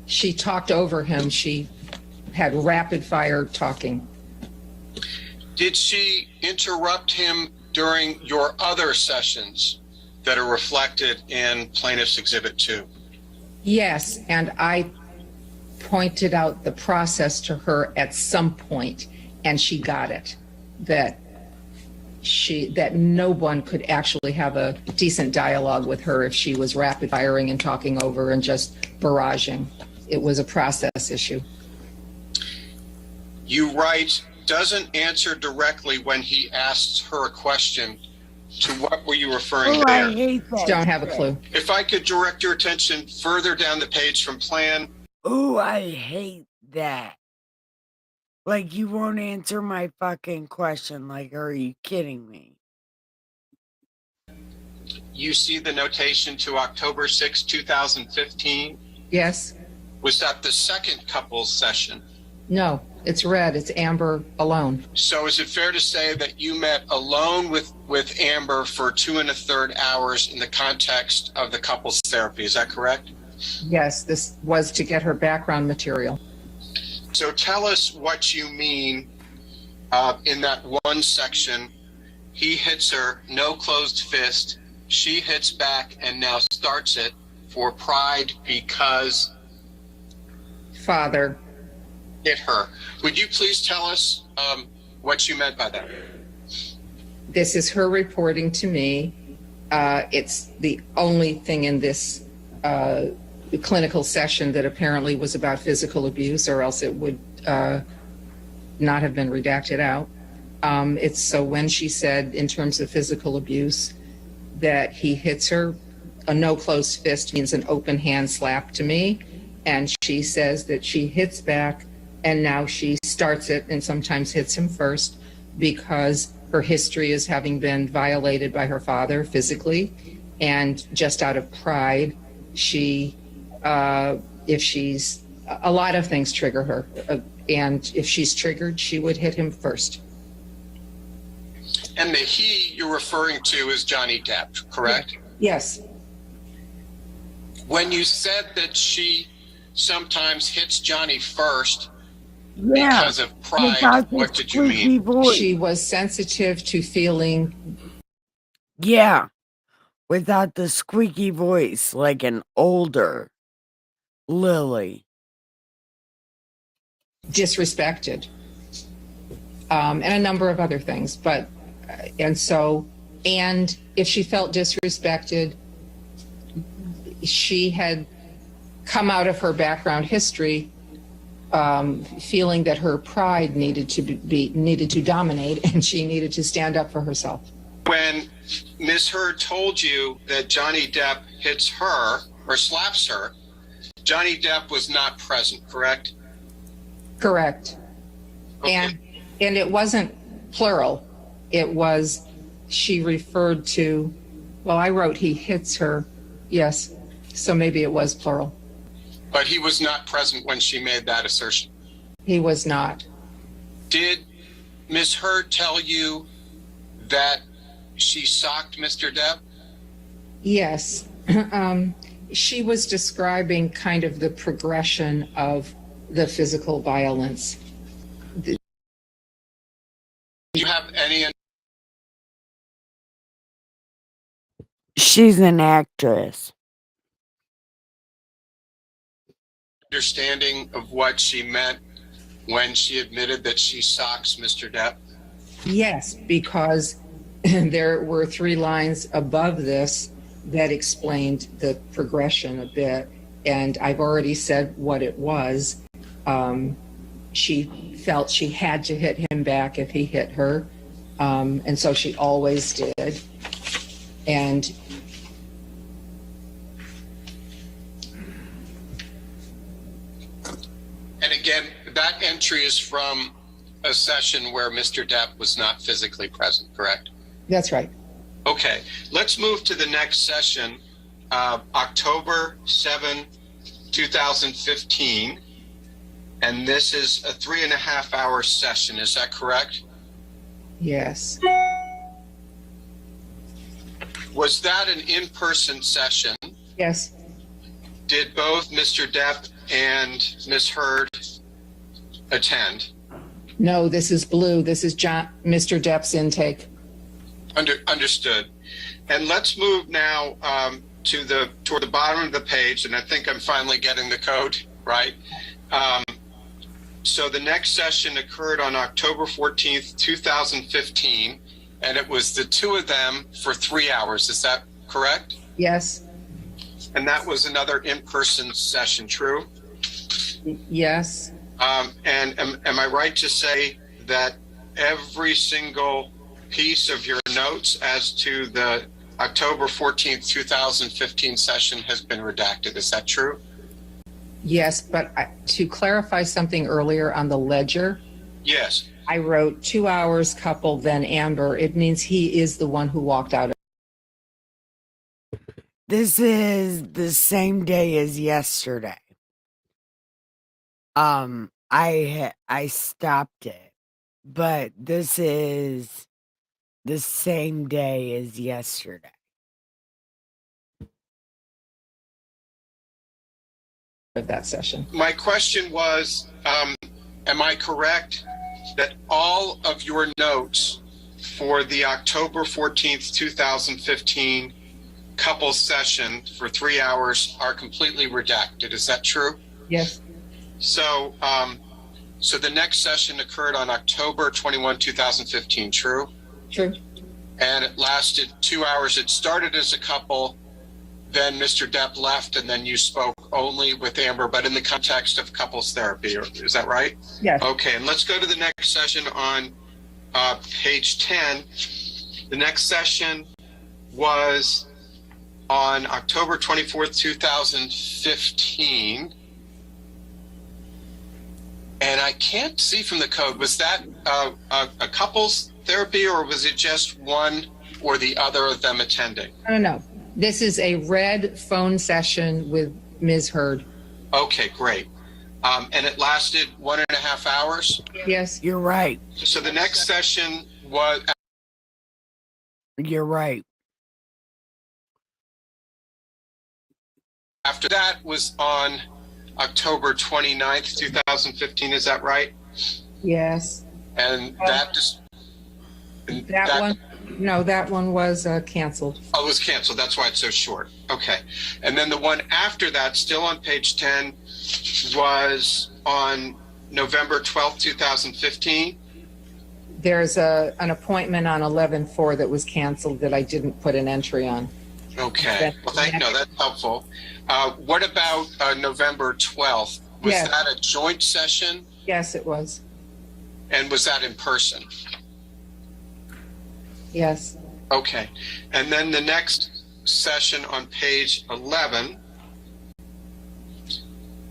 she talked over him. She had rapid fire talking. Did she interrupt him during your other sessions that are reflected in Plaintiff's Exhibit 2? Yes, and I pointed out the process to her at some point, and she got it, that no one could actually have a decent dialogue with her if she was rapid firing and talking over and just barraging. It was a process issue. You write, doesn't answer directly when he asks her a question. To what were you referring there? I hate that. Don't have a clue. If I could direct your attention further down the page from plan. Oh, I hate that. Like, you won't answer my fucking question. Like, are you kidding me? You see the notation to October 6, 2015? Yes, Was that the second couples session? No, it's red. It's Amber alone. So is it fair to say that you met alone with Amber for 2.25 hours in the context of the couples therapy? Is that correct? Yes, this was to get her background material. So tell us what you mean in that one section. He hits her, no closed fist. She hits back and now starts it for pride because Father. hit her. Would you please tell us what you meant by that? This is her reporting to me. It's the only thing in this clinical session that apparently was about physical abuse, or else it would not have been redacted out. It's so when she said in terms of physical abuse that he hits her, a no closed fist means an open hand slap to me. And she says that she hits back and now she starts it and sometimes hits him first because her history is having been violated by her father physically. And just out of pride, she, if she's, a lot of things trigger her. And if she's triggered, she would hit him first. And the he you're referring to is Johnny Depp, correct? Yes. When you said that she sometimes hits Johnny first Yeah. because of pride, Without the what did you squeaky mean? voice. She was sensitive to feeling, Yeah. Without the squeaky voice, like an older Lily. disrespected, and a number of other things. But, and if she felt disrespected, she had come out of her background history feeling that her pride needed to dominate, and she needed to stand up for herself. When Ms. Heard told you that Johnny Depp hits her or slaps her, Johnny Depp was not present, correct? Correct. Okay. And it wasn't plural. It was, she referred to, well, I wrote he hits her. Yes. So maybe it was plural. But he was not present when she made that assertion. He was not. Did Ms. Heard tell you that she socked Mr. Depp? Yes. She was describing kind of the progression of the physical violence. Do you have any She's an actress. understanding of what she meant when she admitted that she socks Mr. Depp? Yes, because there were 3 lines above this that explained the progression a bit. And I've already said what it was. She felt she had to hit him back if he hit her. And so she always did. And again, that entry is from a session where Mr. Depp was not physically present, correct? that's right. Okay, let's move to the next session, October 7, 2015. And this is a 3.5-hour session, is that correct? Yes. Was that an in-person session? Yes. Did both Mr. Depp and Ms. Heard attend? No, this is blue. This is Mr. Depp's intake. Understood. And let's move now toward the bottom of the page, and I think I'm finally getting the code right. So the next session occurred on October 14th, 2015, and it was the 2 of them for 3 hours. Is that correct? Yes. And that was another in-person session, true? Yes. And am I right to say that every single piece of your notes as to the October 14th, 2015 session has been redacted? Is that true? Yes, but to clarify something earlier on the ledger, Yes. I wrote 2 hours couple, then Amber. It means he is the one who walked out. This is the same day as yesterday. I stopped it, but this is the same day as yesterday. Of that session. My question was, am I correct that all of your notes for the October 14th, 2015 couples session for 3 hours are completely redacted? Is that true? Yes. So, so the next session occurred on October 21, 2015, true? True. And it lasted 2 hours. It started as a couple, then Mr. Depp left, and then you spoke only with Amber, but in the context of couples therapy. Is that right? Yes. Okay, and let's go to the next session on page 10. The next session was on October 24th, 2015. And I can't see from the code, was that a couples therapy, or was it just one or the other of them attending? No. This is a red phone session with Ms. Heard. Okay, great. And it lasted 1.5 hours? Yes. You're right. So the next session was... You're right. After that was on October 29th, 2015, is that right? Yes. And that just... That one, no, that one was canceled. Oh, it was canceled. That's why it's so short. Okay. And then the one after that, still on page 10, was on November 12th, 2015. There's an appointment on 11/4 that was canceled that I didn't put an entry on. Okay. Well, that's helpful. What about November 12th? Was Yes. that a joint session? Yes, it was. And was that in person? Yes. Okay. And then the next session on page 11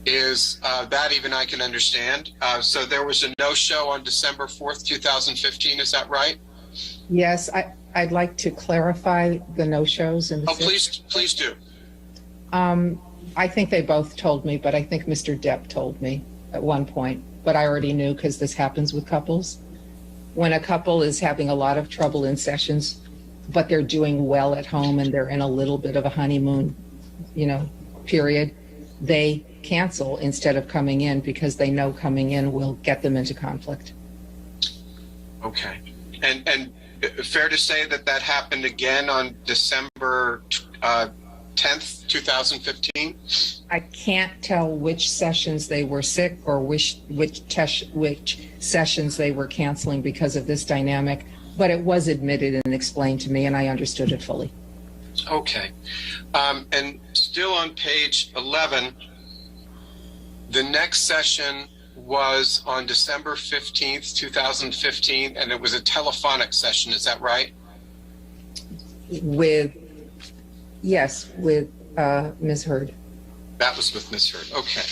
is that even I can understand. So there was a no-show on December 4th, 2015. Is that right? Yes. I'd like to clarify the no-shows. Oh, please do. I think they both told me, but I think Mr. Depp told me at one point. But I already knew because this happens with couples. When a couple is having a lot of trouble in sessions, but they're doing well at home and they're in a little bit of a honeymoon, period, they cancel instead of coming in because they know coming in will get them into conflict. Okay. And fair to say that happened again on December 10th, 2015? I can't tell which sessions they were sick or which sessions they were canceling because of this dynamic, but it was admitted and explained to me and I understood it fully. Okay. And still on page 11, the next session was on December 15th, 2015, and it was a telephonic session. Is that right? With Ms. Heard. That was with Ms. Heard. Okay.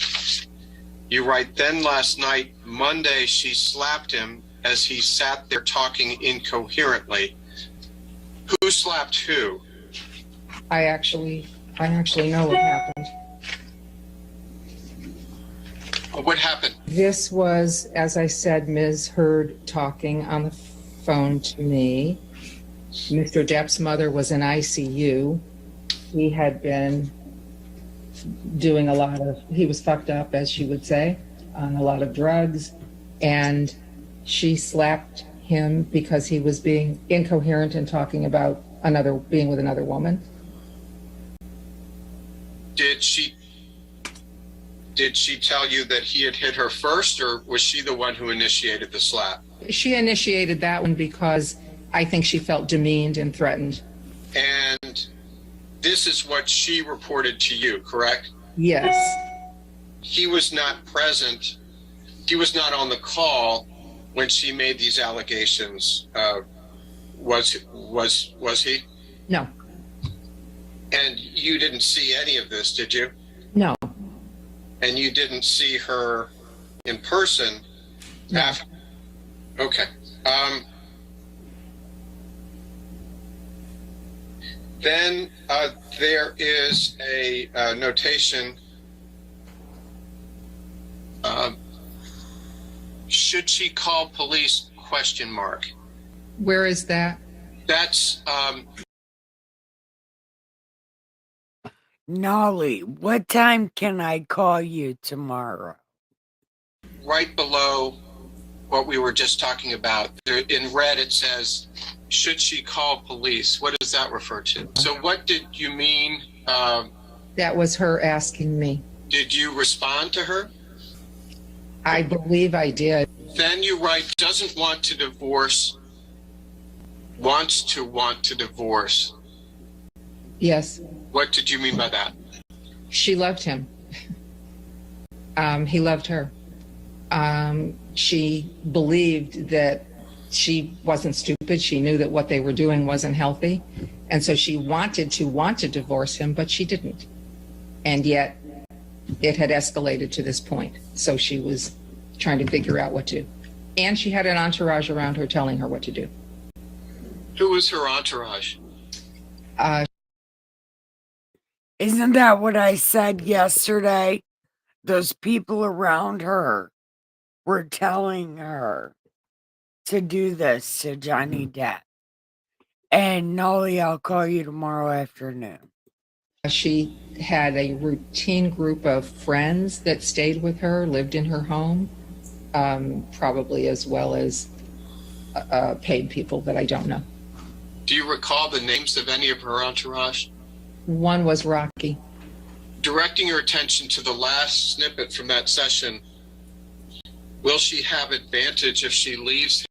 You write, then last night, Monday, she slapped him as he sat there talking incoherently. Who slapped who? I actually know what happened. What happened? This was, as I said, Ms. Heard talking on the phone to me. Mr. Depp's mother was in ICU. He had been doing he was fucked up, as she would say, on a lot of drugs. And she slapped him because he was being incoherent and talking about being with another woman. Did she tell you that he had hit her first, or was she the one who initiated the slap? She initiated that one because I think she felt demeaned and threatened. And this is what she reported to you, correct? Yes. He was not present. He was not on the call when she made these allegations. Was he? No. And you didn't see any of this, did you? No. And you didn't see her in person? No. Okay. Then there is a notation should she call police, question mark. Where is that? That's, Nolly, what time can I call you tomorrow? right below what we were just talking about. There, in red, it says, should she call police? What does that refer to? So what did you mean? That was her asking me. Did you respond to her? I believe I did. Then you write, doesn't want to divorce, wants to want to divorce. Yes, What did you mean by that? she loved him. He loved her. She believed that she wasn't stupid. She knew that what they were doing wasn't healthy. And so she wanted to divorce him, but she didn't. And yet it had escalated to this point. So she was trying to figure out what to. And she had an entourage around her telling her what to do. Who was her entourage? Isn't that what I said yesterday? Those people around her were telling her to do this to Johnny Depp. And Nolly, I'll call you tomorrow afternoon. She had a routine group of friends that stayed with her, lived in her home, probably as well as paid people that I don't know. Do you recall the names of any of her entourage? One was Rocky. Directing your attention to the last snippet from that session, will she have advantage if she leaves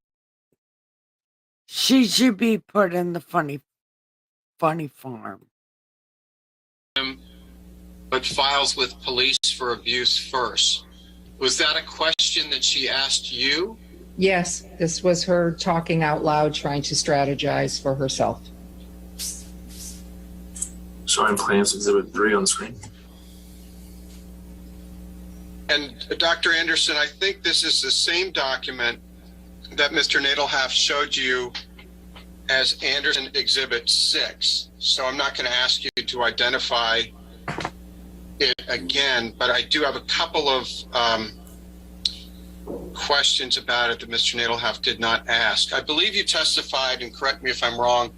She should be put in the funny farm. him, but files with police for abuse first? Was that a question that she asked you? Yes, this was her talking out loud, trying to strategize for herself. Showing Plaintiff's Exhibit 3 on screen. And Dr. Anderson, I think this is the same document that Mr. Nadelhoff showed you as Anderson Exhibit 6. So I'm not going to ask you to identify it again, but I do have a couple of questions about it that Mr. Nadelhoff did not ask. I believe you testified, and correct me if I'm wrong,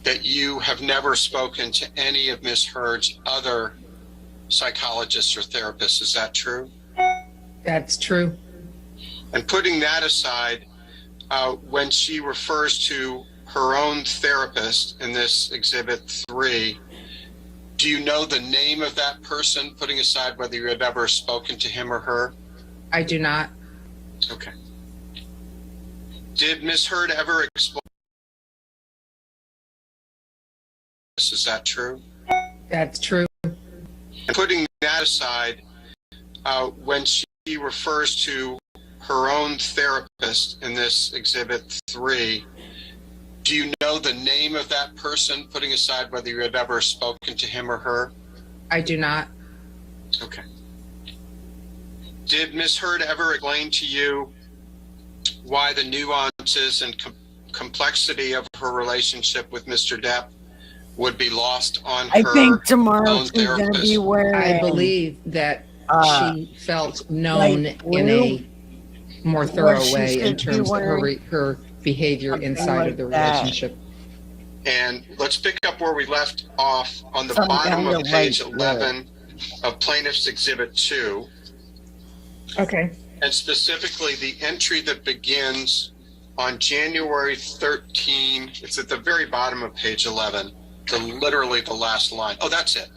that you have never spoken to any of Ms. Heard's other psychologists or therapists. Is that true? That's true. And putting that aside, when she refers to her own therapist in this Exhibit 3, do you know the name of that person, putting aside whether you had ever spoken to him or her? I do not. Okay. Did Ms. Heard ever explain? Is that true? That's true. And putting that aside, when she refers to her own therapist in this Exhibit 3, do you know the name of that person, putting aside whether you had ever spoken to him or her? I do not. Okay. Did Ms. Heard ever explain to you why the nuances and complexity of her relationship with Mr. Depp would be lost on I her think tomorrow own she's going to therapist? be wearing. I believe that she felt known like in a more thorough she way in should be terms of wearing her behavior something inside like of the that. relationship. And let's pick up where we left off on the Some bottom kind of of page like 11 of Plaintiff's Exhibit 2, Okay. and specifically the entry that begins on January 13. It's at the very bottom of page 11, literally the last line. Oh, that's it.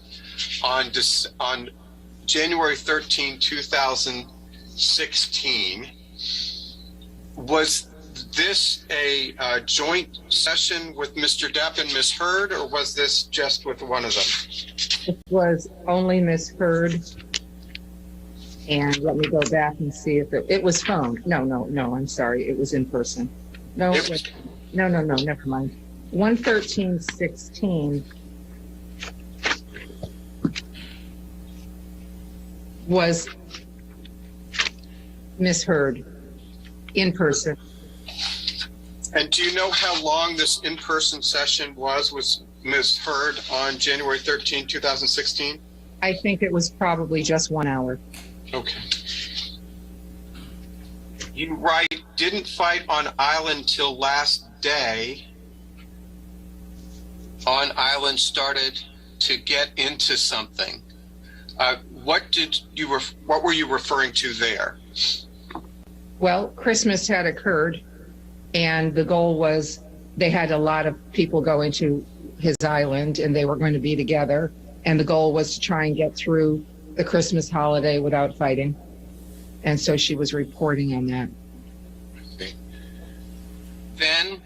On January 13, 2016, was this a joint session with Mr. Depp and Ms. Heard, or was this just with one of them? It was only Miss Heard. And let me go back and see if it was phone. No, I'm sorry. It was in person. No, It was- no, never mind. 11316 was Miss Heard in person. And do you know how long this in-person session was with Ms. Heard on January 13, 2016? I think it was probably just 1 hour. Okay. You write, didn't fight on island till last day. On island started to get into something. What were you referring to there? Well, Christmas had occurred, and the goal was they had a lot of people go into his island, and they were going to be together. And the goal was to try and get through the Christmas holiday without fighting. And so she was reporting on that. Okay. Then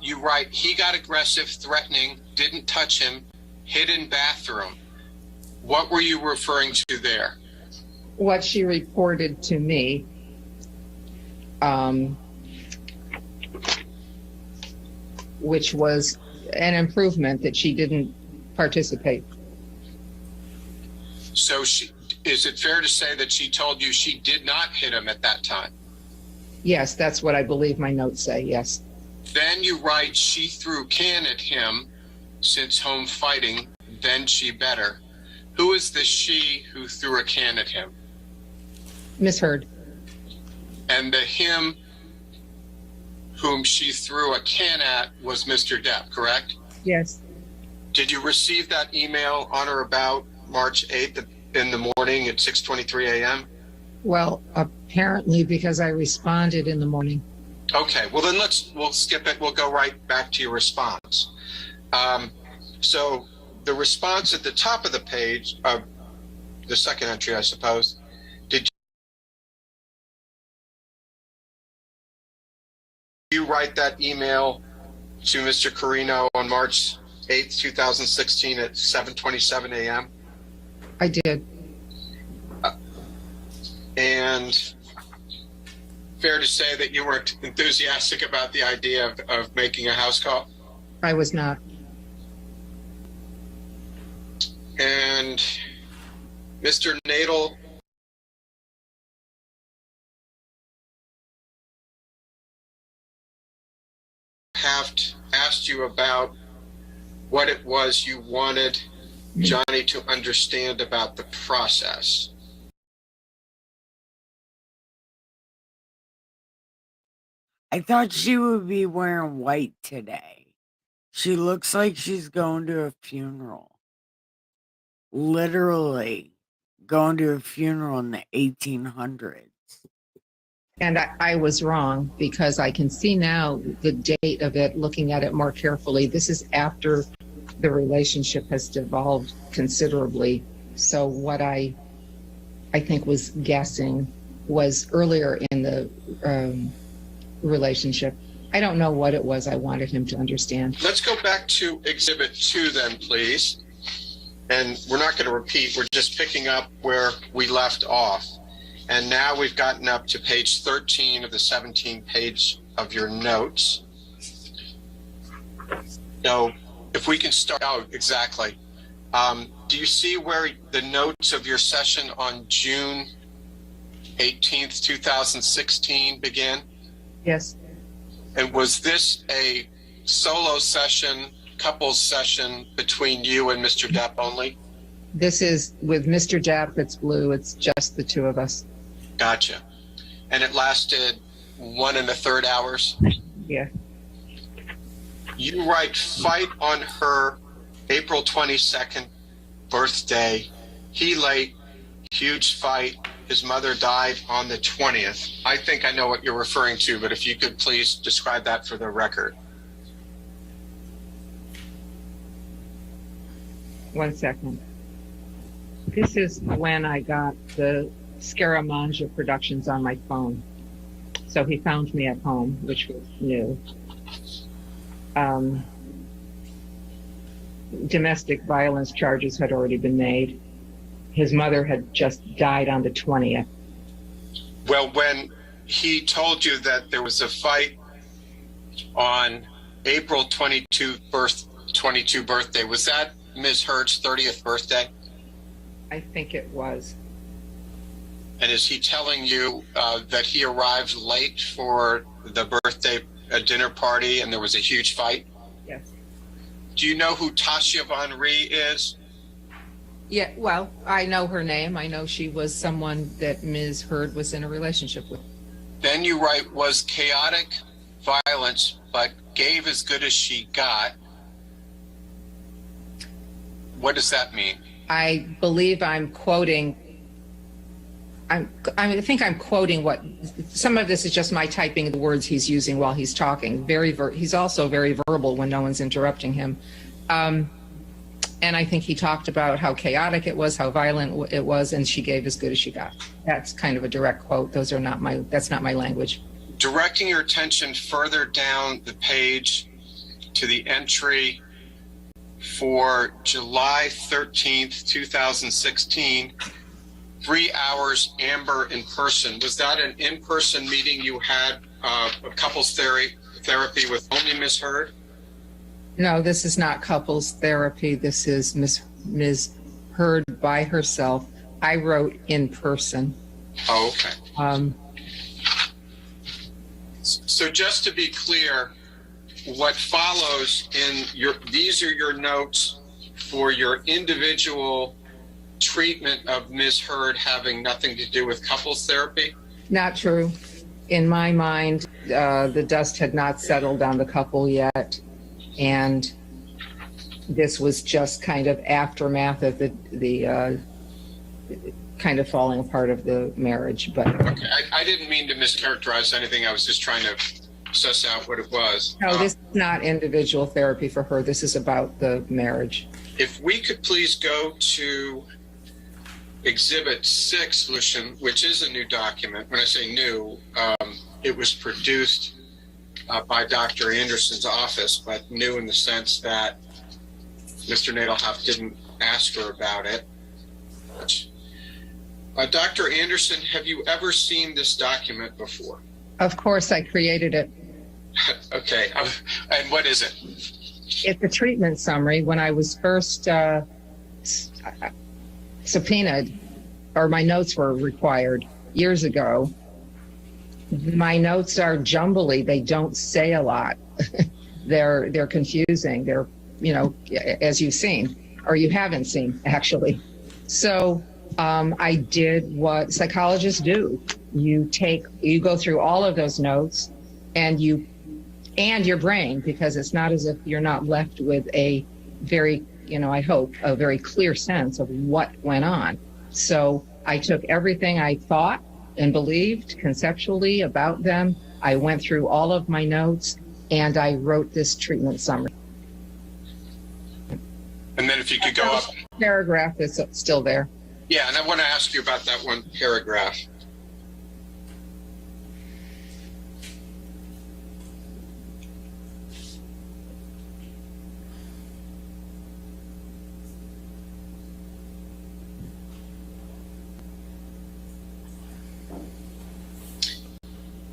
you write, he got aggressive, threatening, didn't touch him, hid in bathroom. What were you referring to there? What she reported to me, which was an improvement that she didn't participate. So is it fair to say that she told you she did not hit him at that time? Yes, that's what I believe my notes say, yes. Then you write, she threw a can at him since home fighting, then she better. Who is the she who threw a can at him? Misheard. And the him whom she threw a can at was Mr. Depp, correct? Yes. Did you receive that email on or about March 8th in the morning at 6:23 a.m.? Well, apparently because I responded in the morning. Okay, well then we'll skip it. We'll go right back to your response. So the response at the top of the page, the second entry, I suppose, did you write that email to Mr. Carino on March 8th, 2016 at 7:27 a.m.? I did. And fair to say that you weren't enthusiastic about the idea of making a house call? I was not. And Mr. Nadel have asked you about what it was you wanted Johnny to understand about the process. I thought she would be wearing white today. She looks like she's going to a funeral. Literally going to a funeral in the 1800s. And I was wrong because I can see now the date of it, looking at it more carefully. This is after the relationship has devolved considerably. So what I think was guessing was earlier in the relationship. I don't know what it was I wanted him to understand. Let's go back to Exhibit 2 then, please. And we're not going to repeat. We're just picking up where we left off. And now we've gotten up to page 13 of the 17th page of your notes. So if we can start out exactly. Do you see where the notes of your session on June 18th, 2016 begin? Yes. And was this a solo session, couples session between you and Mr. Depp only? This is with Mr. Depp. It's blue. It's just the two of us. Gotcha. And it lasted 1 1/3 hours? Yeah. You write, fight on her April 22nd birthday. He late, huge fight. His mother died on the 20th. I think I know what you're referring to, but if you could please describe that for the record. 1 second. This is when I got the Scaramanga Productions on my phone. So he found me at home, which was new. Domestic violence charges had already been made. His mother had just died on the 20th. Well, when he told you that there was a fight on April 22 birthday, was that Ms. Hurd's 30th birthday? I think it was. And is he telling you that he arrived late for the birthday dinner party and there was a huge fight? Yes. Do you know who Tasha Von Ree is? Yeah, well, I know her name. I know she was someone that Ms. Heard was in a relationship with. Then you write, was chaotic violence, but gave as good as she got. What does that mean? I believe I'm quoting. I think I'm quoting what some of this is just my typing the words he's using while he's talking. He's also very verbal when no one's interrupting him. And I think he talked about how chaotic it was, how violent it was, and she gave as good as she got. That's kind of a direct quote. That's not my language. Directing your attention further down the page to the entry for July 13th, 2016, 3 hours, Amber in person. Was that an in-person meeting you had, a couples therapy with only Ms. Heard? No, this is not couples therapy. This is Ms. Heard by herself. I wrote in person. Oh, okay. So just to be clear, what follows these are your notes for your individual treatment of Ms. Heard having nothing to do with couples therapy? Not true. In my mind, the dust had not settled on the couple yet. And this was just kind of aftermath of the kind of falling apart of the marriage. But okay, I didn't mean to mischaracterize anything. I was just trying to suss out what it was. No, this is not individual therapy for her. This is about the marriage. If we could please go to Exhibit 6, Lucian, which is a new document. When I say new, it was produced by Dr. Anderson's office, but new in the sense that Mr. Nadelhoff didn't ask her about it. Dr. Anderson, have you ever seen this document before? Of course, I created it. Okay, and what is it? It's a treatment summary. When I was first subpoenaed, or my notes were required years ago, my notes are jumbly. They don't say a lot. They're confusing. They're, as you've seen, or you haven't seen, actually. So I did what psychologists do. You go through all of those notes and your brain, because it's not as if you're not left with a very, I hope, a very clear sense of what went on. So I took everything I thought and believed conceptually about them. I went through all of my notes and I wrote this treatment summary. And then if you could go up. Paragraph is still there. Yeah, and I want to ask you about that one paragraph.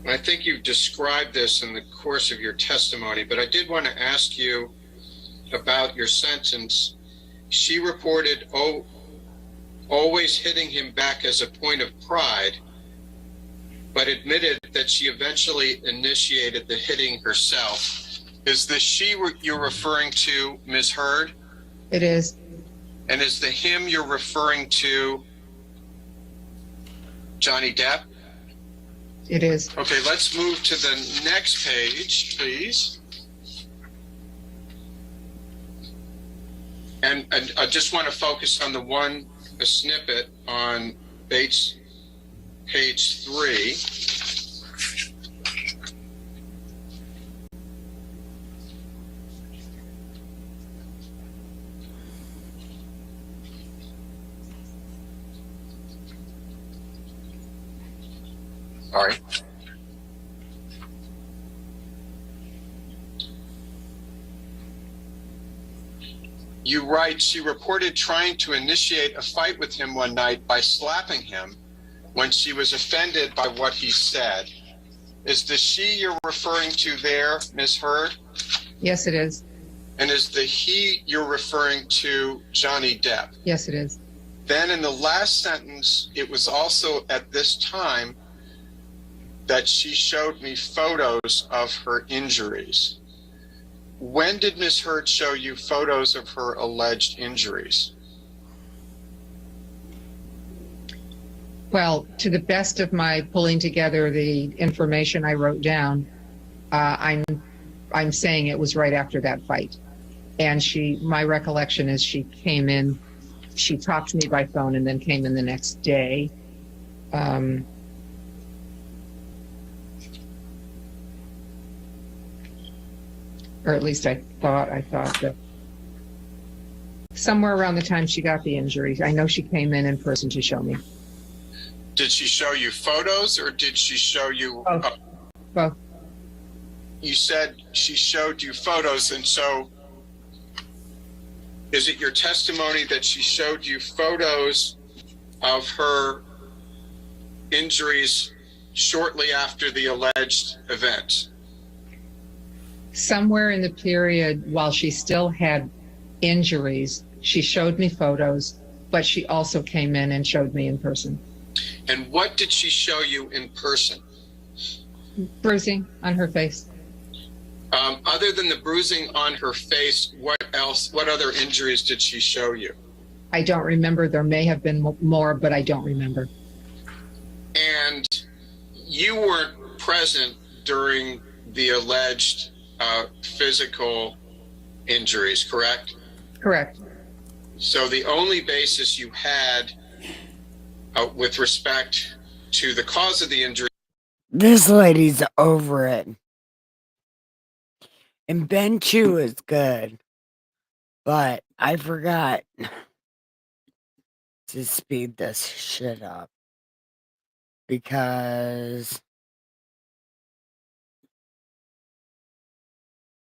I think you've described this in the course of your testimony, but I did want to ask you about your sentence. She reported always hitting him back as a point of pride, but admitted that she eventually initiated the hitting herself. Is the she you're referring to Ms. Heard? It is. And is the him you're referring to Johnny Depp? It is. Okay, let's move to the next page, please. And I just want to focus on a snippet on page 3. All right. You write, she reported trying to initiate a fight with him one night by slapping him when she was offended by what he said. Is the she you're referring to there, Ms. Heard? Yes, it is. And is the he you're referring to Johnny Depp? Yes, it is. Then in the last sentence, it was also at this time that she showed me photos of her injuries. When did Ms. Heard show you photos of her alleged injuries? Well, to the best of my pulling together the information I wrote down, I'm saying it was right after that fight. And my recollection is she came in, she talked to me by phone and then came in the next day. Or at least I thought that somewhere around the time she got the injury. I know she came in person to show me. Did she show you photos or did she show you? Both. You said she showed you photos, and so is it your testimony that she showed you photos of her injuries shortly after the alleged event? Somewhere in the period while she still had injuries, she showed me photos, but she also came in and showed me in person. And what did she show you in person? Bruising on her face. Other than the bruising on her face, what else? What other injuries did she show you? I don't remember. There may have been more, but I don't remember. And you weren't present during the alleged physical injuries, correct? Correct. So the only basis you had with respect to the cause of the injury. This lady's over it. And Ben Chu is good. But I forgot to speed this shit up. Because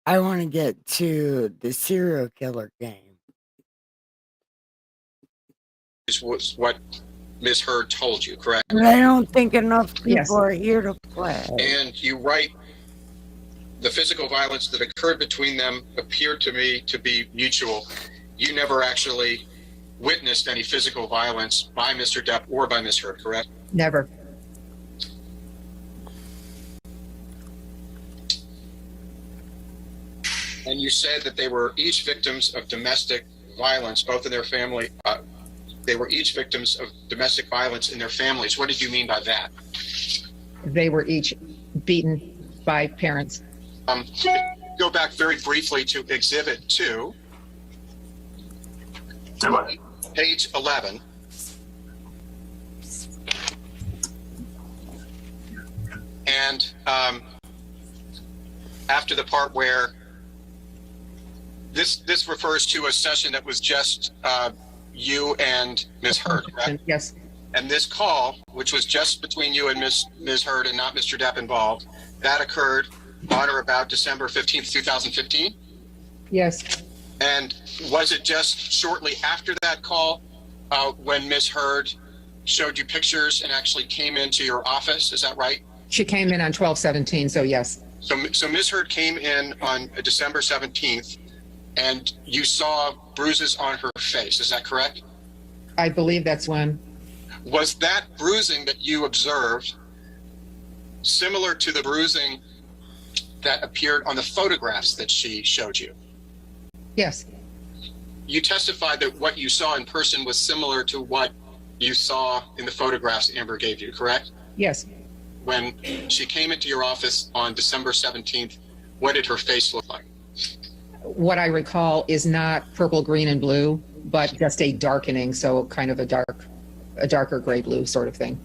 I want to get to the serial killer game. Was what Ms. Heard told you, correct? But I don't think enough people Yes. are here to play. And you write, the physical violence that occurred between them appeared to me to be mutual. You never actually witnessed any physical violence by Mr. Depp or by Ms. Heard, correct? Never. And you said that they were each victims of domestic violence, both in their family. They were each victims of domestic violence in their families. What did you mean by that? They were each beaten by parents. Go back very briefly to Exhibit 2, Stand by. page 11. And after the part where this refers to a session that was just you and Ms. Heard, correct? Yes. And this call, which was just between you and Ms. Heard and not Mr. Depp involved, that occurred on or about December 15th, 2015? Yes. And was it just shortly after that call when Ms. Heard showed you pictures and actually came into your office? Is that right? She came in on 12/17, so yes. So Ms. Heard came in on December 17th, and you saw bruises on her face. Is that correct? I believe that's when. Was that bruising that you observed similar to the bruising that appeared on the photographs that she showed you? Yes. You testified that what you saw in person was similar to what you saw in the photographs Amber gave you, correct? Yes. When she came into your office on December 17th, what did her face look like? What I recall is not purple, green, and blue, but just a darkening, so kind of a darker gray blue sort of thing.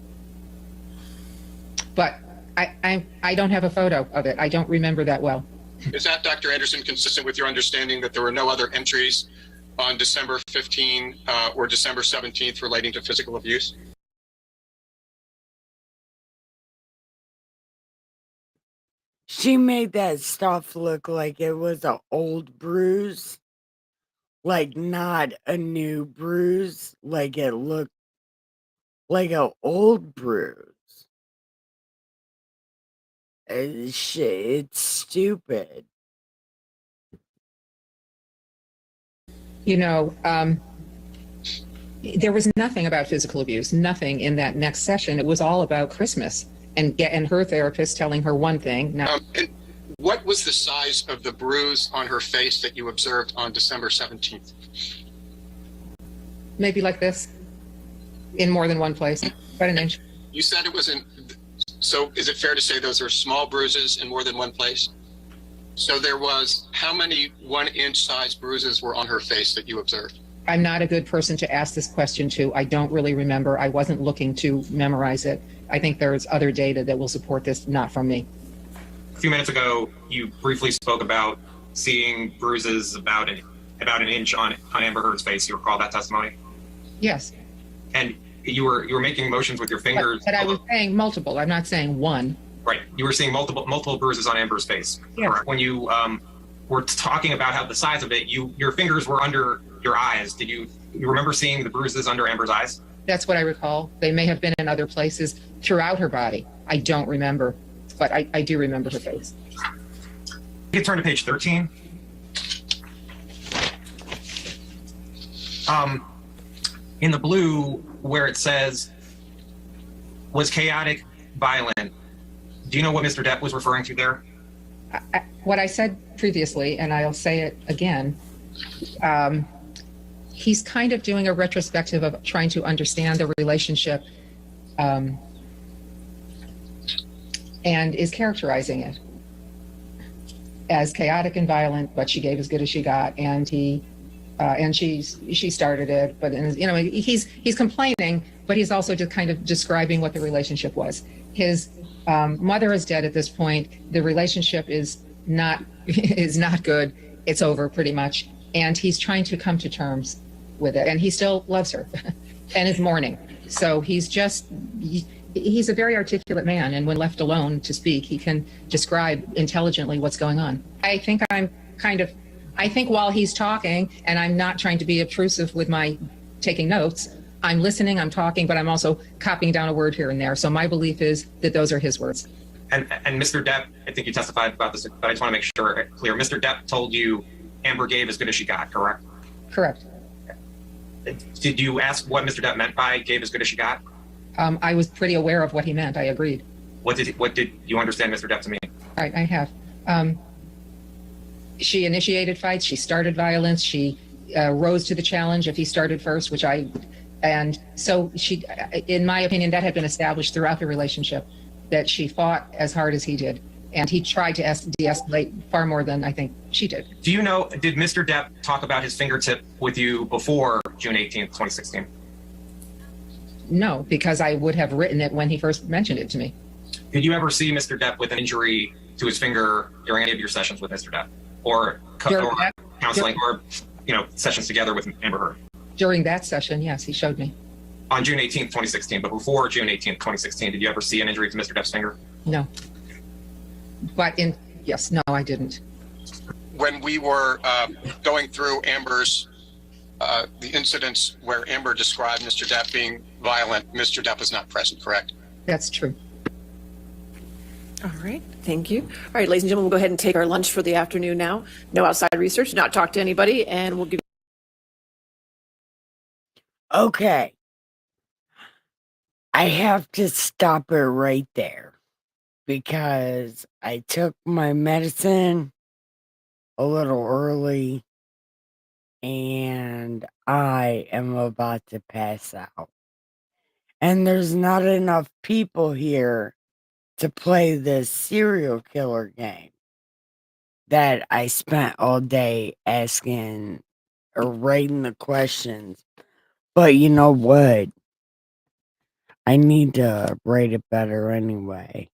But I don't have a photo of it. I don't remember that well. Is that, Dr. Anderson, consistent with your understanding that there were no other entries on December 15 or December 17th relating to physical abuse? She made that stuff look like it was an old bruise. Like not a new bruise. Like it looked like an old bruise. It's stupid. You know, there was nothing about physical abuse, nothing in that next session. It was all about Christmas and her therapist telling her one thing. Now, And what was the size of the bruise on her face that you observed on December 17th? maybe like this in more than one place. About an inch. You said it wasn't. So is it fair to say those are small bruises in more than one place? So there was, how many 1 inch size bruises were on her face that you observed? I'm not a good person to ask this question to. I don't really remember. I wasn't looking to memorize it. I think there's other data that will support this, not from me. A few minutes ago, you briefly spoke about seeing bruises about an inch on Amber Heard's face. You recall that testimony? Yes. And you were making motions with your fingers. But I was saying multiple. I'm not saying one. Right. You were seeing multiple bruises on Amber's face. Yes. Correct. When you were talking about how the size of it, your fingers were under your eyes. Did you remember seeing the bruises under Amber's eyes? That's what I recall. They may have been in other places throughout her body. I don't remember, but I do remember her face. You can turn to page 13. In the blue, where it says, was chaotic, violent, do you know what Mr. Depp was referring to there? What I said previously, and I'll say it again, he's kind of doing a retrospective of trying to understand the relationship and is characterizing it as chaotic and violent, but she gave as good as she got, and she started it, but he's complaining, but he's also just kind of describing what the relationship was. His mother is dead at this point. The relationship is not good. It's over pretty much, and he's trying to come to terms with it, and he still loves her and is mourning. So he's a very articulate man, and when left alone to speak, he can describe intelligently what's going on. I think while he's talking, and I'm not trying to be obtrusive with my taking notes, I'm listening, I'm talking, but I'm also copying down a word here and there. So my belief is that those are his words. And Mr. Depp, I think you testified about this, but I just want to make sure it's clear. Mr. Depp told you Amber gave as good as she got, correct? Correct. Did you ask what Mr. Depp meant by gave as good as she got? I was pretty aware of what he meant. I agreed. What did you understand Mr. Depp to mean? I have. She initiated fights. She started violence. She rose to the challenge if he started first, and so she, in my opinion, that had been established throughout the relationship, that she fought as hard as he did, and he tried to de-escalate far more than I think she did. Do you know, did Mr. Depp talk about his fingertip with you before June 18th, 2016? No, because I would have written it when he first mentioned it to me. Did you ever see Mr. Depp with an injury to his finger during any of your sessions with Mr. Depp? Or counseling or sessions together with Amber Heard? During that session, yes, he showed me. On June 18th, 2016, but before June 18th, 2016, did you ever see an injury to Mr. Depp's finger? No. But yes, no, I didn't. When we were going through Amber's, the incidents where Amber described Mr. Depp being violent, Mr. Depp was not present, correct? That's true. All right, thank you. All right, ladies and gentlemen, we'll go ahead and take our lunch for the afternoon now. No outside research, not talk to anybody, and we'll give Okay. I have to stop it right there because I took my medicine a little early and I am about to pass out. And there's not enough people here to play this serial killer game that I spent all day asking or writing the questions. But you know what? I need to write it better anyway.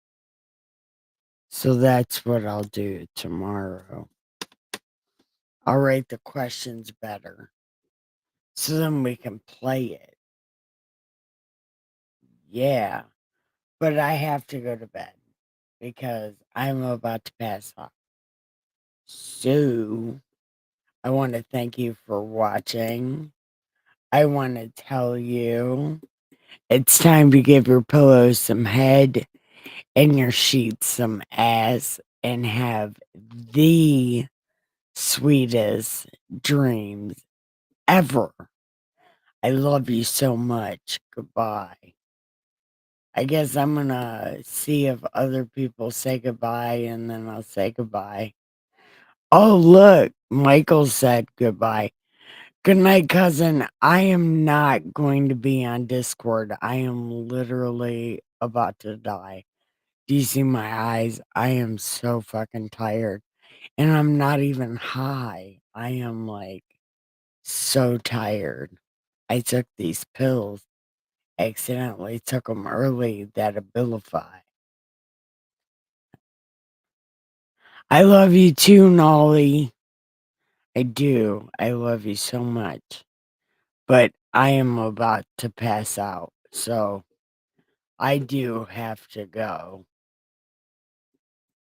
So that's what I'll do tomorrow. I'll write the questions better. So then we can play it. Yeah. But I have to go to bed because I'm about to pass out. So I want to thank you for watching. I want to tell you it's time to give your pillows some head and your sheets some ass and have the sweetest dreams ever. I love you so much. Goodbye. I guess I'm gonna see if other people say goodbye and then I'll say goodbye. Oh, look, Michael said goodbye. Good night, cousin. I am not going to be on Discord. I am literally about to die. Do you see my eyes? I am so fucking tired. And I'm not even high. I am like so tired. I took these pills. Accidentally took them early that Abilify. I love you too, Nolly. I do. I love you so much. But I am about to pass out. So I do have to go.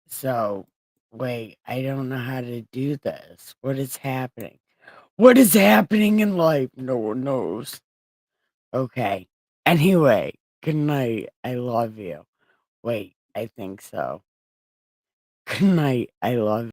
So, wait, I don't know how to do this. What is happening? What is happening in life? No one knows. Okay. Anyway, good night. I love you. Wait, I think so. Good night. I love